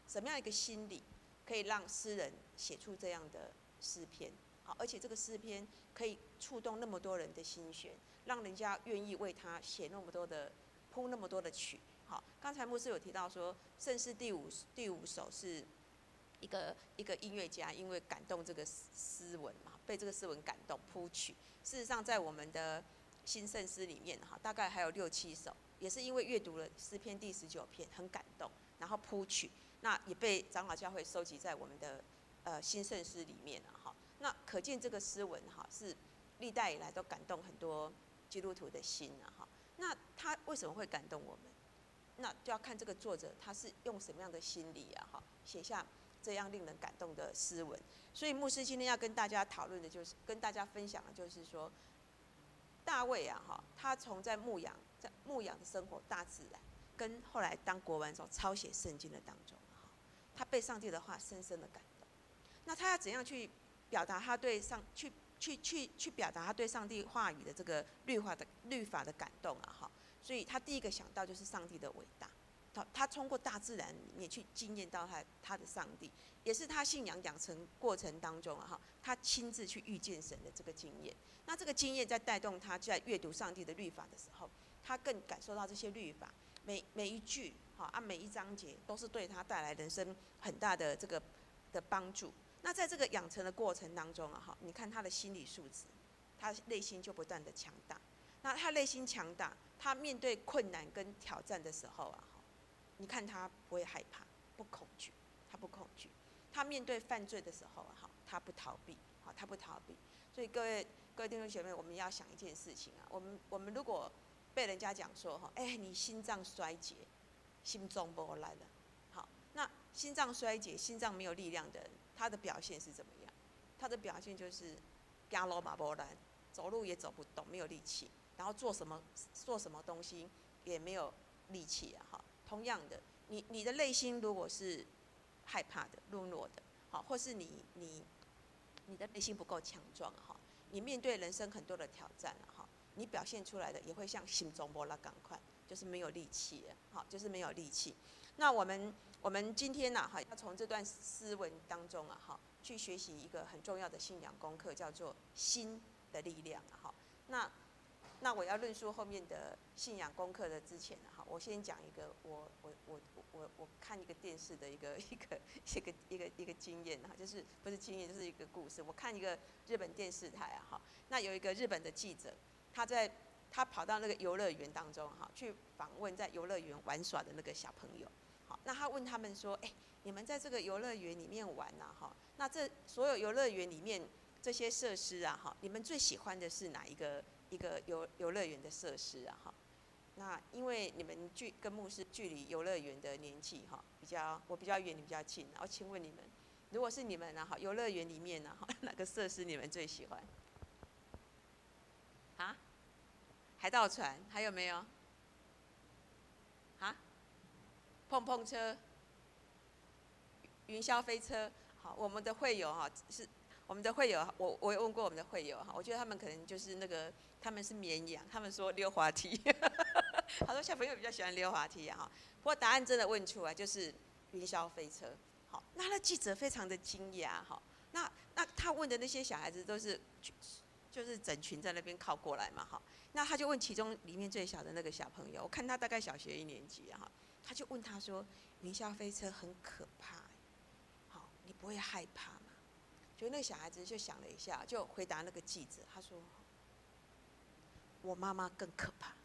什么样的一个心理，可以让诗人写出这样的诗篇。好，而且这个诗篇可以触动那么多人的心弦，让人家愿意为他写那么多的铺那么多的曲。好，刚才牧师有提到说，圣诗第五首是一个音乐家因为感动这个诗文嘛，被这个诗文感动铺曲。事实上，在我们的新圣诗里面哈，大概还有6、7首，也是因为阅读了诗篇第19篇很感动，然后铺曲，那也被长老教会收集在我们的新圣诗里面了哈。那可见这个诗文哈是历代以来都感动很多基督徒的心啊哈。那他为什么会感动我们？那就要看这个作者他是用什么样的心理啊哈写下这样令人感动的诗文。所以牧师今天要跟大家讨论的就是跟大家分享的就是说，大卫啊哈，他从在牧羊的生活大自然，跟后来当国王的时候抄写圣经的当中哈，他被上帝的话深深的感动。那他要怎样去表达他对去表达他对上帝话语的这个律法的感动啊哈，所以他第一个想到就是上帝的伟大，他通过大自然里面去经验到他的上帝，也是他信仰养成过程当中啊哈，他亲自去遇见神的这个经验。那这个经验在带动他在阅读上帝的律法的时候，他更感受到这些律法每一句每一章节都是对他带来人生很大的这个的帮助。那在这个养成的过程当中啊，哈，你看他的心理素质，他内心就不断的强大。那他内心强大，他面对困难跟挑战的时候啊，哈，你看他不会害怕，不恐惧，他不恐惧。他面对犯罪的时候啊，哈，他不逃避，好，他不逃避。所以各位弟兄姐妹，我们要想一件事情啊，我们如果被人家讲说哈，你心脏衰竭，心中不来了，好，那心脏衰竭、心脏没有力量的人，他的表现是怎么样？他的表现就是走路嘛不来，走路也走不动，没有力气，然后做什么东西也没有力气啊！哈，同样的，你的内心如果是害怕的、软弱的，好，或是你你的内心不够强壮哈，你面对人生很多的挑战哈，你表现出来的也会像心中波拉赶快，就是没有力气了，好，就是没有力气。那我们今天呢，哈，要从这段诗文当中啊，哈，去学习一个很重要的信仰功课，叫做心的力量啊，哈。那我要论述后面的信仰功课的之前呢，哈，我先讲一个我看一个电视的一个经验哈，就是不是经验，就是一个故事。我看一个日本电视台啊，哈，那有一个日本的记者，他跑到那个游乐园当中哈，去访问在游乐园玩耍的那个小朋友。好，那他问他们说，你们在这个游乐园里面玩呐，哈，那这所有游乐园里面这些设施啊，哈，你们最喜欢的是哪一个游乐园的设施啊，哈？那因为你们跟牧师距离游乐园的年纪哈，我比较远，你比较近，然后请问你们，如果是你们呢，哈，游乐园里面呢，哈，哪个设施你们最喜欢？啊？海盗船还有没有？啊？碰碰车、云霄飞车，好，我们的会友哈是我们的会友，我有问过我们的会友哈，我觉得他们可能就是他们是绵羊，他们说溜滑梯，好多小朋友比较喜欢溜滑梯啊哈。不过答案真的问出来就是云霄飞车，好，那记者非常的惊讶哈，那他问的那些小孩子都是就是整群在那边靠过来嘛哈，那他就问其中里面最小的那个小朋友，我看他大概小学1年级哈。他就问他说：“云霄飞车很可怕，好，你不会害怕吗？”就那个小孩子就想了一下，就回答那个记者，他说：“我妈妈更可怕，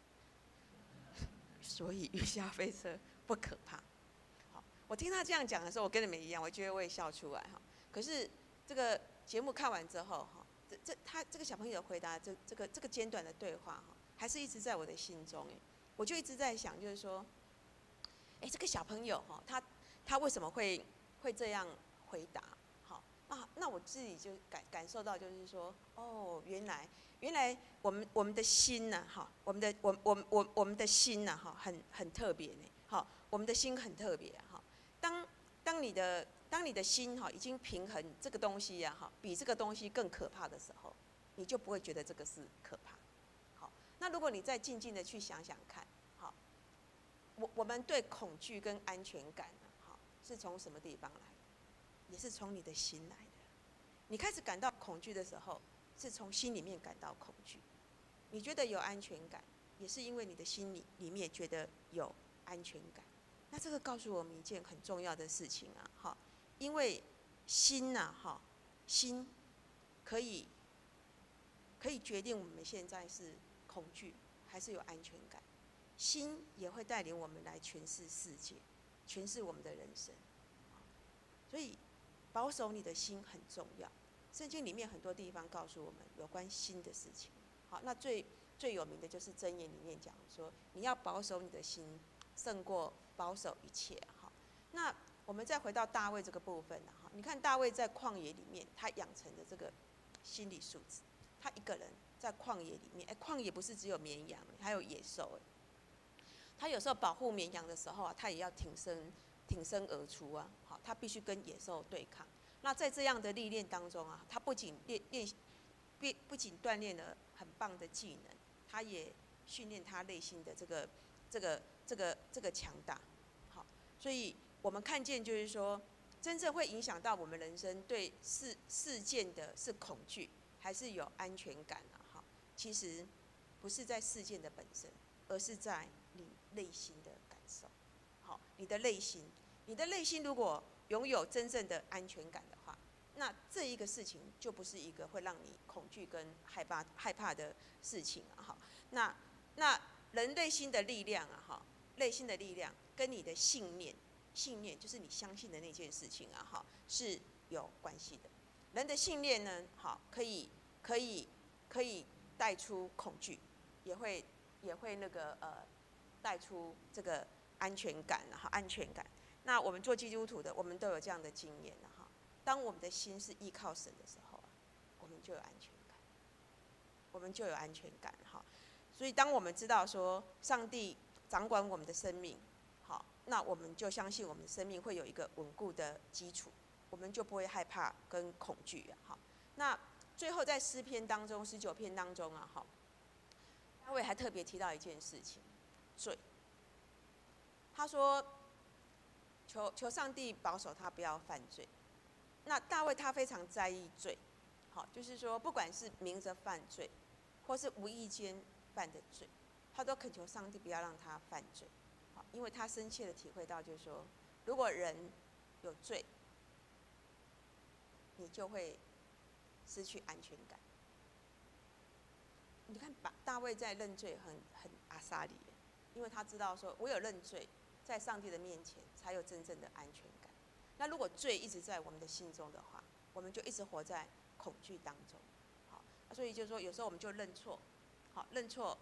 所以云霄飞车不可怕。”好，我听他这样讲的时候，我跟你们一样，我觉得我也笑出来哈。可是这个节目看完之后哈，他这个小朋友回答这个简短的对话哈，还是一直在我的心中我就一直在想，就是说。这个小朋友哈，他为什么会这样回答？好，那我自己就感受到，就是说，哦，原来我们的心呐，哈，我们的心呐，哈，很特别呢，好，我们的心很特别哈。当你的心哈已经平衡，这个东西呀哈，比这个东西更可怕的时候，你就不会觉得这个是可怕。好，那如果你再静静的去想想看。我们对恐惧跟安全感好，是从什么地方来的？也是从你的心来的。你开始感到恐惧的时候，是从心里面感到恐惧。你觉得有安全感，也是因为你的心里面觉得有安全感。那这个告诉我们一件很重要的事情啊，哈，因为心呐，哈，心可以决定我们现在是恐惧还是有安全感。心也会带领我们来诠释世界，诠释我们的人生。所以，保守你的心很重要。圣经里面很多地方告诉我们有关心的事情。好，那最有名的就是箴言里面讲说，你要保守你的心，胜过保守一切。好，那我们再回到大卫这个部分哈，你看大卫在旷野里面，他养成的这个心理素质，他一个人在旷野里面，旷野不是只有绵羊，还有野兽他有时候保护绵羊的时候啊，他也要挺身而出啊，好，他必须跟野兽对抗。那在这样的历练当中啊，他不仅锻炼了很棒的技能，他也训练他内心的这个强大。好，所以我们看见就是说，真正会影响到我们人生对事件的是恐惧，还是有安全感啊？哈，其实不是在事件的本身，而是在你内心的感受。好，你的内心如果拥有真正的安全感的话，那这一个事情就不是一个会让你恐惧跟害怕的事情啊！哈，那人内心的力量啊！哈，内心的力量跟你的信念就是你相信的那件事情啊！哈，是有关系的。人的信念呢，好，可以带出恐惧，也会带出这个安全感，然后安全感。那我们做基督徒的，我们都有这样的经验了哈。当我们的心是依靠神的时候啊，我们就有安全感，哈。所以当我们知道说上帝掌管我们的生命，好，那我们就相信我们的生命会有一个稳固的基础，我们就不会害怕跟恐惧啊，哈。那最后在诗篇当中19篇当中啊，好，大卫还特别提到一件事情，罪。他说求上帝保守他不要犯罪。那大卫他非常在意罪，好，就是说不管是明着犯罪，或是无意间犯的罪，他都恳求上帝不要让他犯罪，好，因为他深切的体会到，就是说，如果人有罪，你就会失去安全感。你看，大卫在认罪很阿萨里，因为他知道说，我有认罪，在上帝的面前才有真正的安全感。那如果罪一直在我们的心中的话，我们就一直活在恐惧当中。好，所以就是说，有时候我们就认错，好，认错，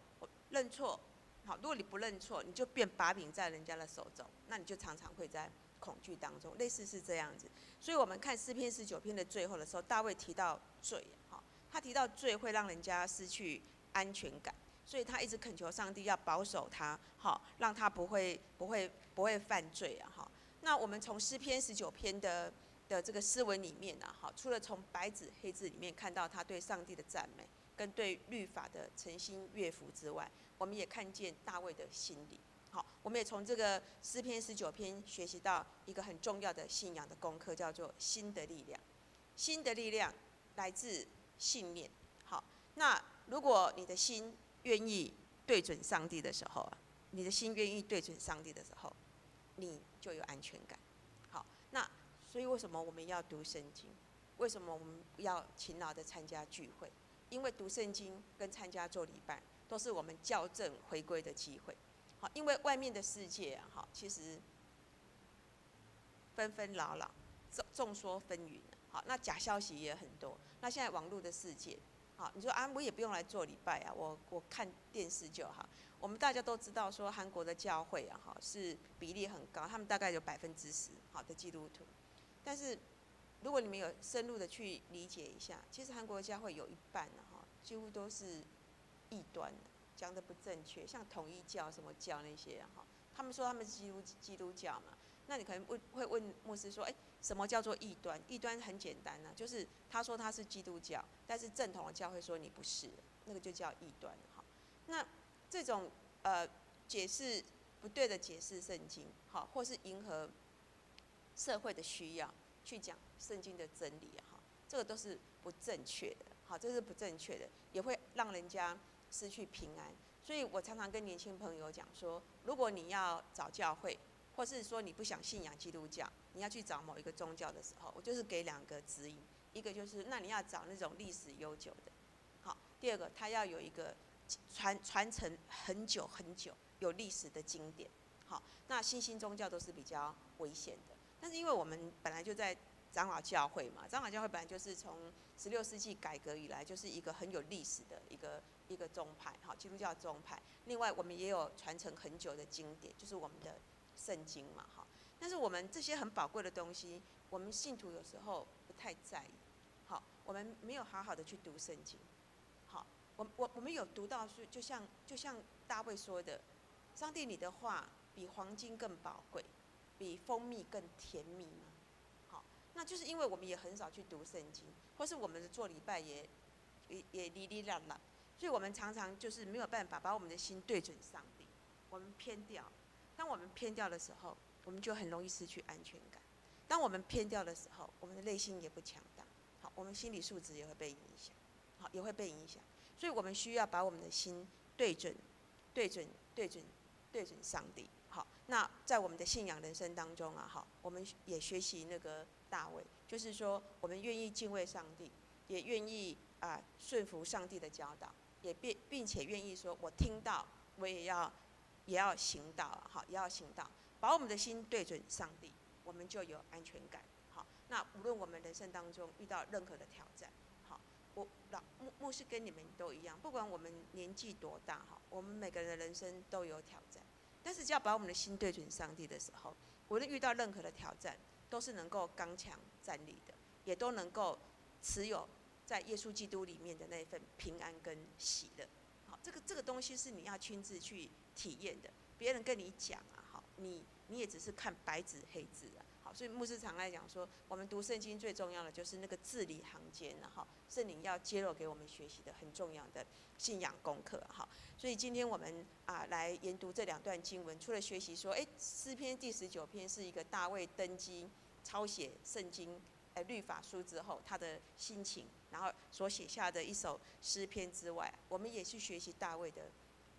好，如果你不认错，你就变把柄在人家的手中，那你就常常会在恐惧当中，类似是这样子。所以我们看诗篇19篇的最后的时候，大卫提到罪，好，他提到罪会让人家失去安全感，所以他一直恳求上帝要保守他，好，让他不会犯罪啊，哈。那我们从诗篇19篇的这个诗文里面啊，好，除了从白纸黑字里面看到他对上帝的赞美，跟对律法的诚心悦服之外，我们也看见大卫的心理。好，我们也从这个诗篇19篇学习到一个很重要的信仰的功课，叫做心的力量。心的力量来自信念。好，那如果你的心愿意对准上帝的时候啊，你的心愿意对准上帝的时候，你就有安全感。好，那所以为什么我们要读圣经？为什么我们要勤劳的参加聚会？因为读圣经跟参加做礼拜都是我们校正回归的机会。好，因为外面的世界啊，好，其实纷纷扰扰，众说纷纭。好，那假消息也很多。那现在网络的世界，好，你说啊，我也不用来做礼拜啊，我看电视就好。我们大家都知道说，韩国的教会啊，哈，是比例很高，他们大概有10%好的基督徒。但是，如果你们有深入的去理解一下，其实韩国的教会有一半啊，哈，几乎都是异端的，讲的不正确，像统一教什么教那些啊，哈，他们说他们是基督教嘛，那你可能会问牧师说，什么叫做异端？异端很简单啊，就是他说他是基督教，但是正统的教会说你不是，那个就叫异端。好，那这种解释不对的解释圣经，好，或是迎合社会的需要去讲圣经的真理，哈，这个都是不正确的。好，这是不正确的，也会让人家失去平安。所以我常常跟年轻朋友讲说，如果你要找教会，或是说你不想信仰基督教，你要去找某一个宗教的时候，我就是给2个指引，一个就是那你要找那种历史悠久的，好，第二个他要有一个传承很久很久有历史的经典，好，那新兴宗教都是比较危险的，但是因为我们本来就在长老教会嘛，长老教会本来就是从16世纪改革以来就是一个很有历史的一个宗派，好，基督教宗派。另外我们也有传承很久的经典，就是我们的圣经嘛，好。但是我们这些很宝贵的东西，我们信徒有时候不太在意，好，我们没有好好的去读圣经，好，我们有读到是就像大卫说的，上帝你的话比黄金更宝贵，比蜂蜜更甜蜜吗？好，那就是因为我们也很少去读圣经，或是我们的做礼拜也哩哩啦啦，所以我们常常就是没有办法把我们的心对准上帝，我们偏掉。当我们偏掉的时候，我们就很容易失去安全感。当我们偏掉的时候，我们的内心也不强大，好，我们心理素质也会被影响，好，也会被影响。所以我们需要把我们的心对准上帝。好，那在我们的信仰人生当中啊，好，我们也学习那个大卫，就是说我们愿意敬畏上帝，也愿意顺服上帝的教导，并且愿意说，我听到，我也要行道啊，好，也要行道，把我们的心对准上帝，我们就有安全感。好，那无论我们人生当中遇到任何的挑战，好，牧师跟你们都一样，不管我们年纪多大，哈，我们每个人的人生都有挑战，但是只要把我们的心对准上帝的时候，无论遇到任何的挑战，都是能够刚强站立的，也都能够持有在耶稣基督里面的那份平安跟喜乐。好，这个东西是你要亲自去体验的，别人跟你讲啊，好，你也只是看白纸黑字啊，好，好，所以牧师常来讲说，我们读圣经最重要的就是那个字里行间，哈，圣灵要揭露给我们学习的很重要的信仰功课，哈。所以今天我们来研读这2段经文，除了学习说，诗篇第19篇是一个大卫登基抄写圣经律法书之后他的心情，然后所写下的一首诗篇之外，我们也去学习大卫的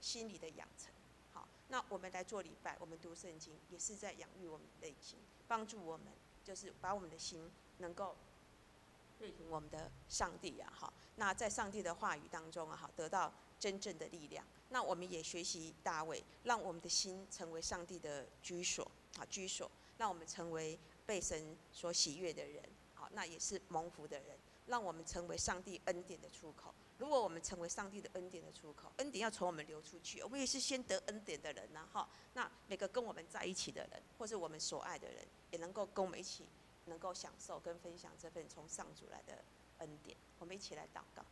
心理的养成。好，那我们来做礼拜，我们读圣经，也是在养育我们的内心，帮助我们就是把我们的心能够对准我们的上帝啊，哈。那在上帝的话语当中啊，得到真正的力量。那我们也学习大卫，让我们的心成为上帝的居所，让我们成为被神所喜悦的人，好，那也是蒙福的人，让我们成为上帝恩典的出口。如果我们成为上帝的恩典的出口，恩典要从我们流出去，我们也是先得恩典的人呐，哈。那每个跟我们在一起的人，或是我们所爱的人，也能够跟我们一起能够享受跟分享这份从上主来的恩典。我们一起来祷告。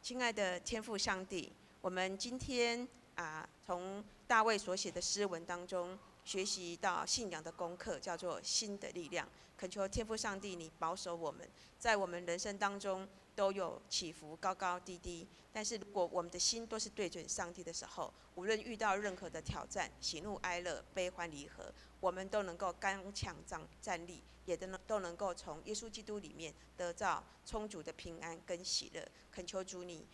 亲爱的天父上帝，我们今天从大卫所写的诗文当中学习到信仰的功课，叫做心的力量。恳求天父上帝，你保守我们，在我们人生当中都有起伏，高高低低。但是如果我们的心都是对准上帝的时候，无论遇到任何的挑战，喜怒哀乐、悲欢离合，我们都能够刚强站立，也都能够从耶稣基督里面得到充足的平安跟喜乐。恳求主你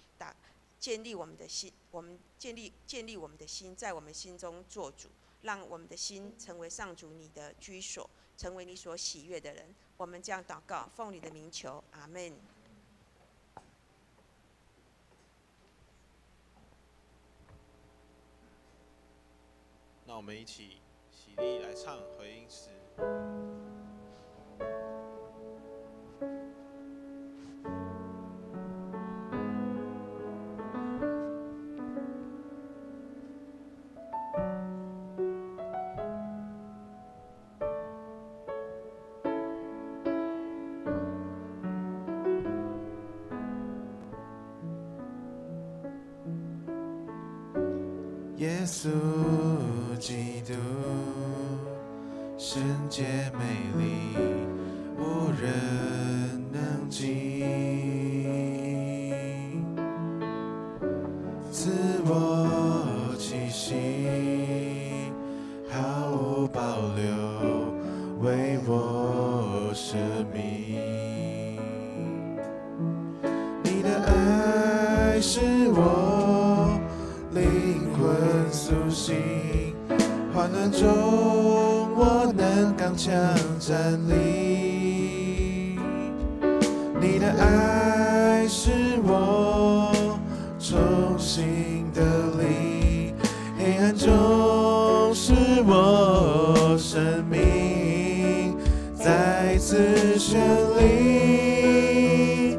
建立我们的心，我们建立我们的心，在我们心中做主，让我们的心成为上主你的居所，成为你所喜悦的人。我们这样祷告，奉你的名求，阿们。那我们一起起立来唱回应诗。耶稣基督，圣洁美丽，无人能及，赐我气息，毫无保留，为我舍命。你的爱是我灵魂苏醒，患难中我能刚强站立。你的爱是我重新得力，黑暗中是我生命再次绚丽。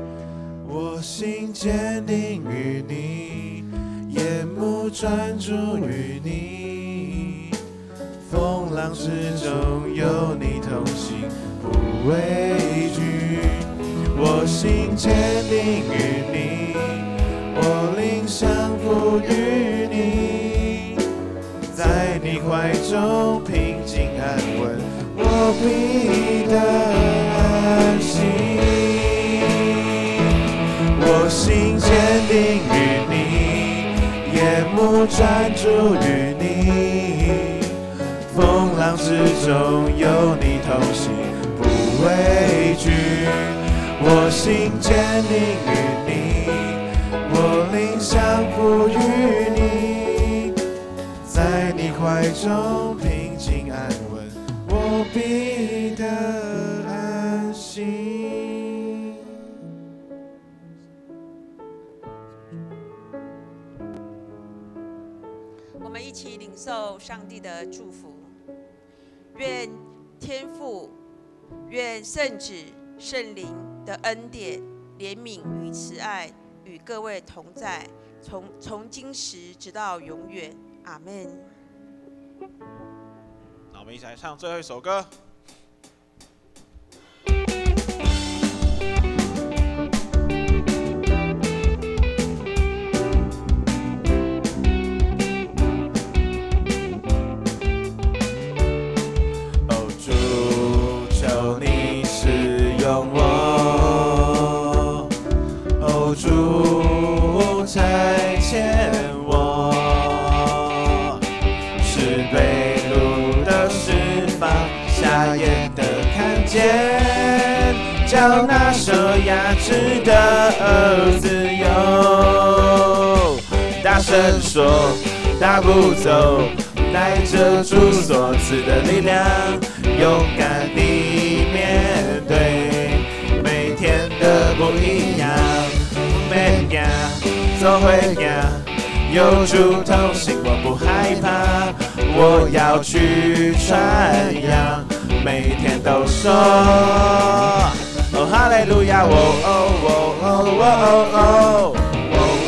我心坚定于你，眼目专注于你，风浪之中有你同行，不畏惧。我心坚定于你，我灵降服于你，在你怀中平静安稳，我必得安息。我心坚定于你，眼目专注于你，风浪之中有你同行，不畏惧。我心坚定于你，我灵降服于你，在你怀中平静安稳，我必得安息。我们一起领受上帝的祝福，愿天父、愿圣子、圣灵的恩典、怜悯与慈爱与各位同在，从今时直到永远。阿们。那我们一起来唱最后一首歌。哦，主被掳的释放，瞎眼的看见，叫那受压制的自由。大声说，大步走，带着主所赐的力量，勇敢地面对每天的不一样。每天走回家，有主同行，我不害怕，我要去传扬，每天都说，哦哈利路亚，哦哦哦哦哦哦哦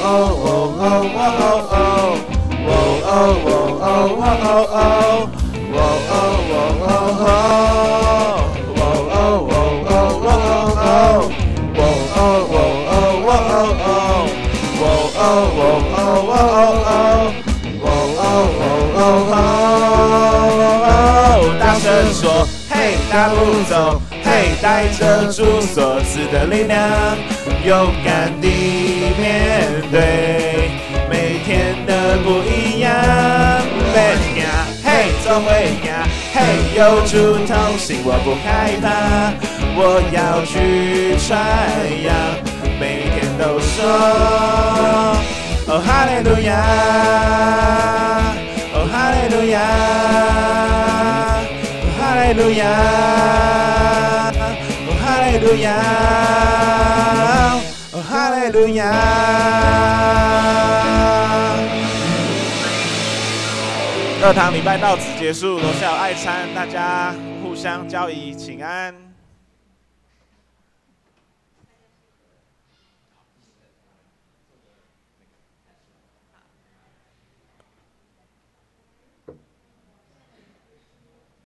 哦哦哦哦。哦哦哦哦哦哦，哦哦哦哦哦，哦哦哦哦哦哦，哦哦哦哦哦哦，哦哦哦哦哦哦，哦哦哦哦，大声说，嘿，大步走，嘿，带着主所赐的力量，勇敢地面对每天的不一样。每天嘿走回家，嘿有主同行，我不害怕，我要去传扬，每天都说，哦哈利路亚，哦哈利路亚，哦哈利路亚，哦哈利路亚，哦哈利路亚。2堂礼拜到此结束，楼下有爱餐，大家互相交谊，请安。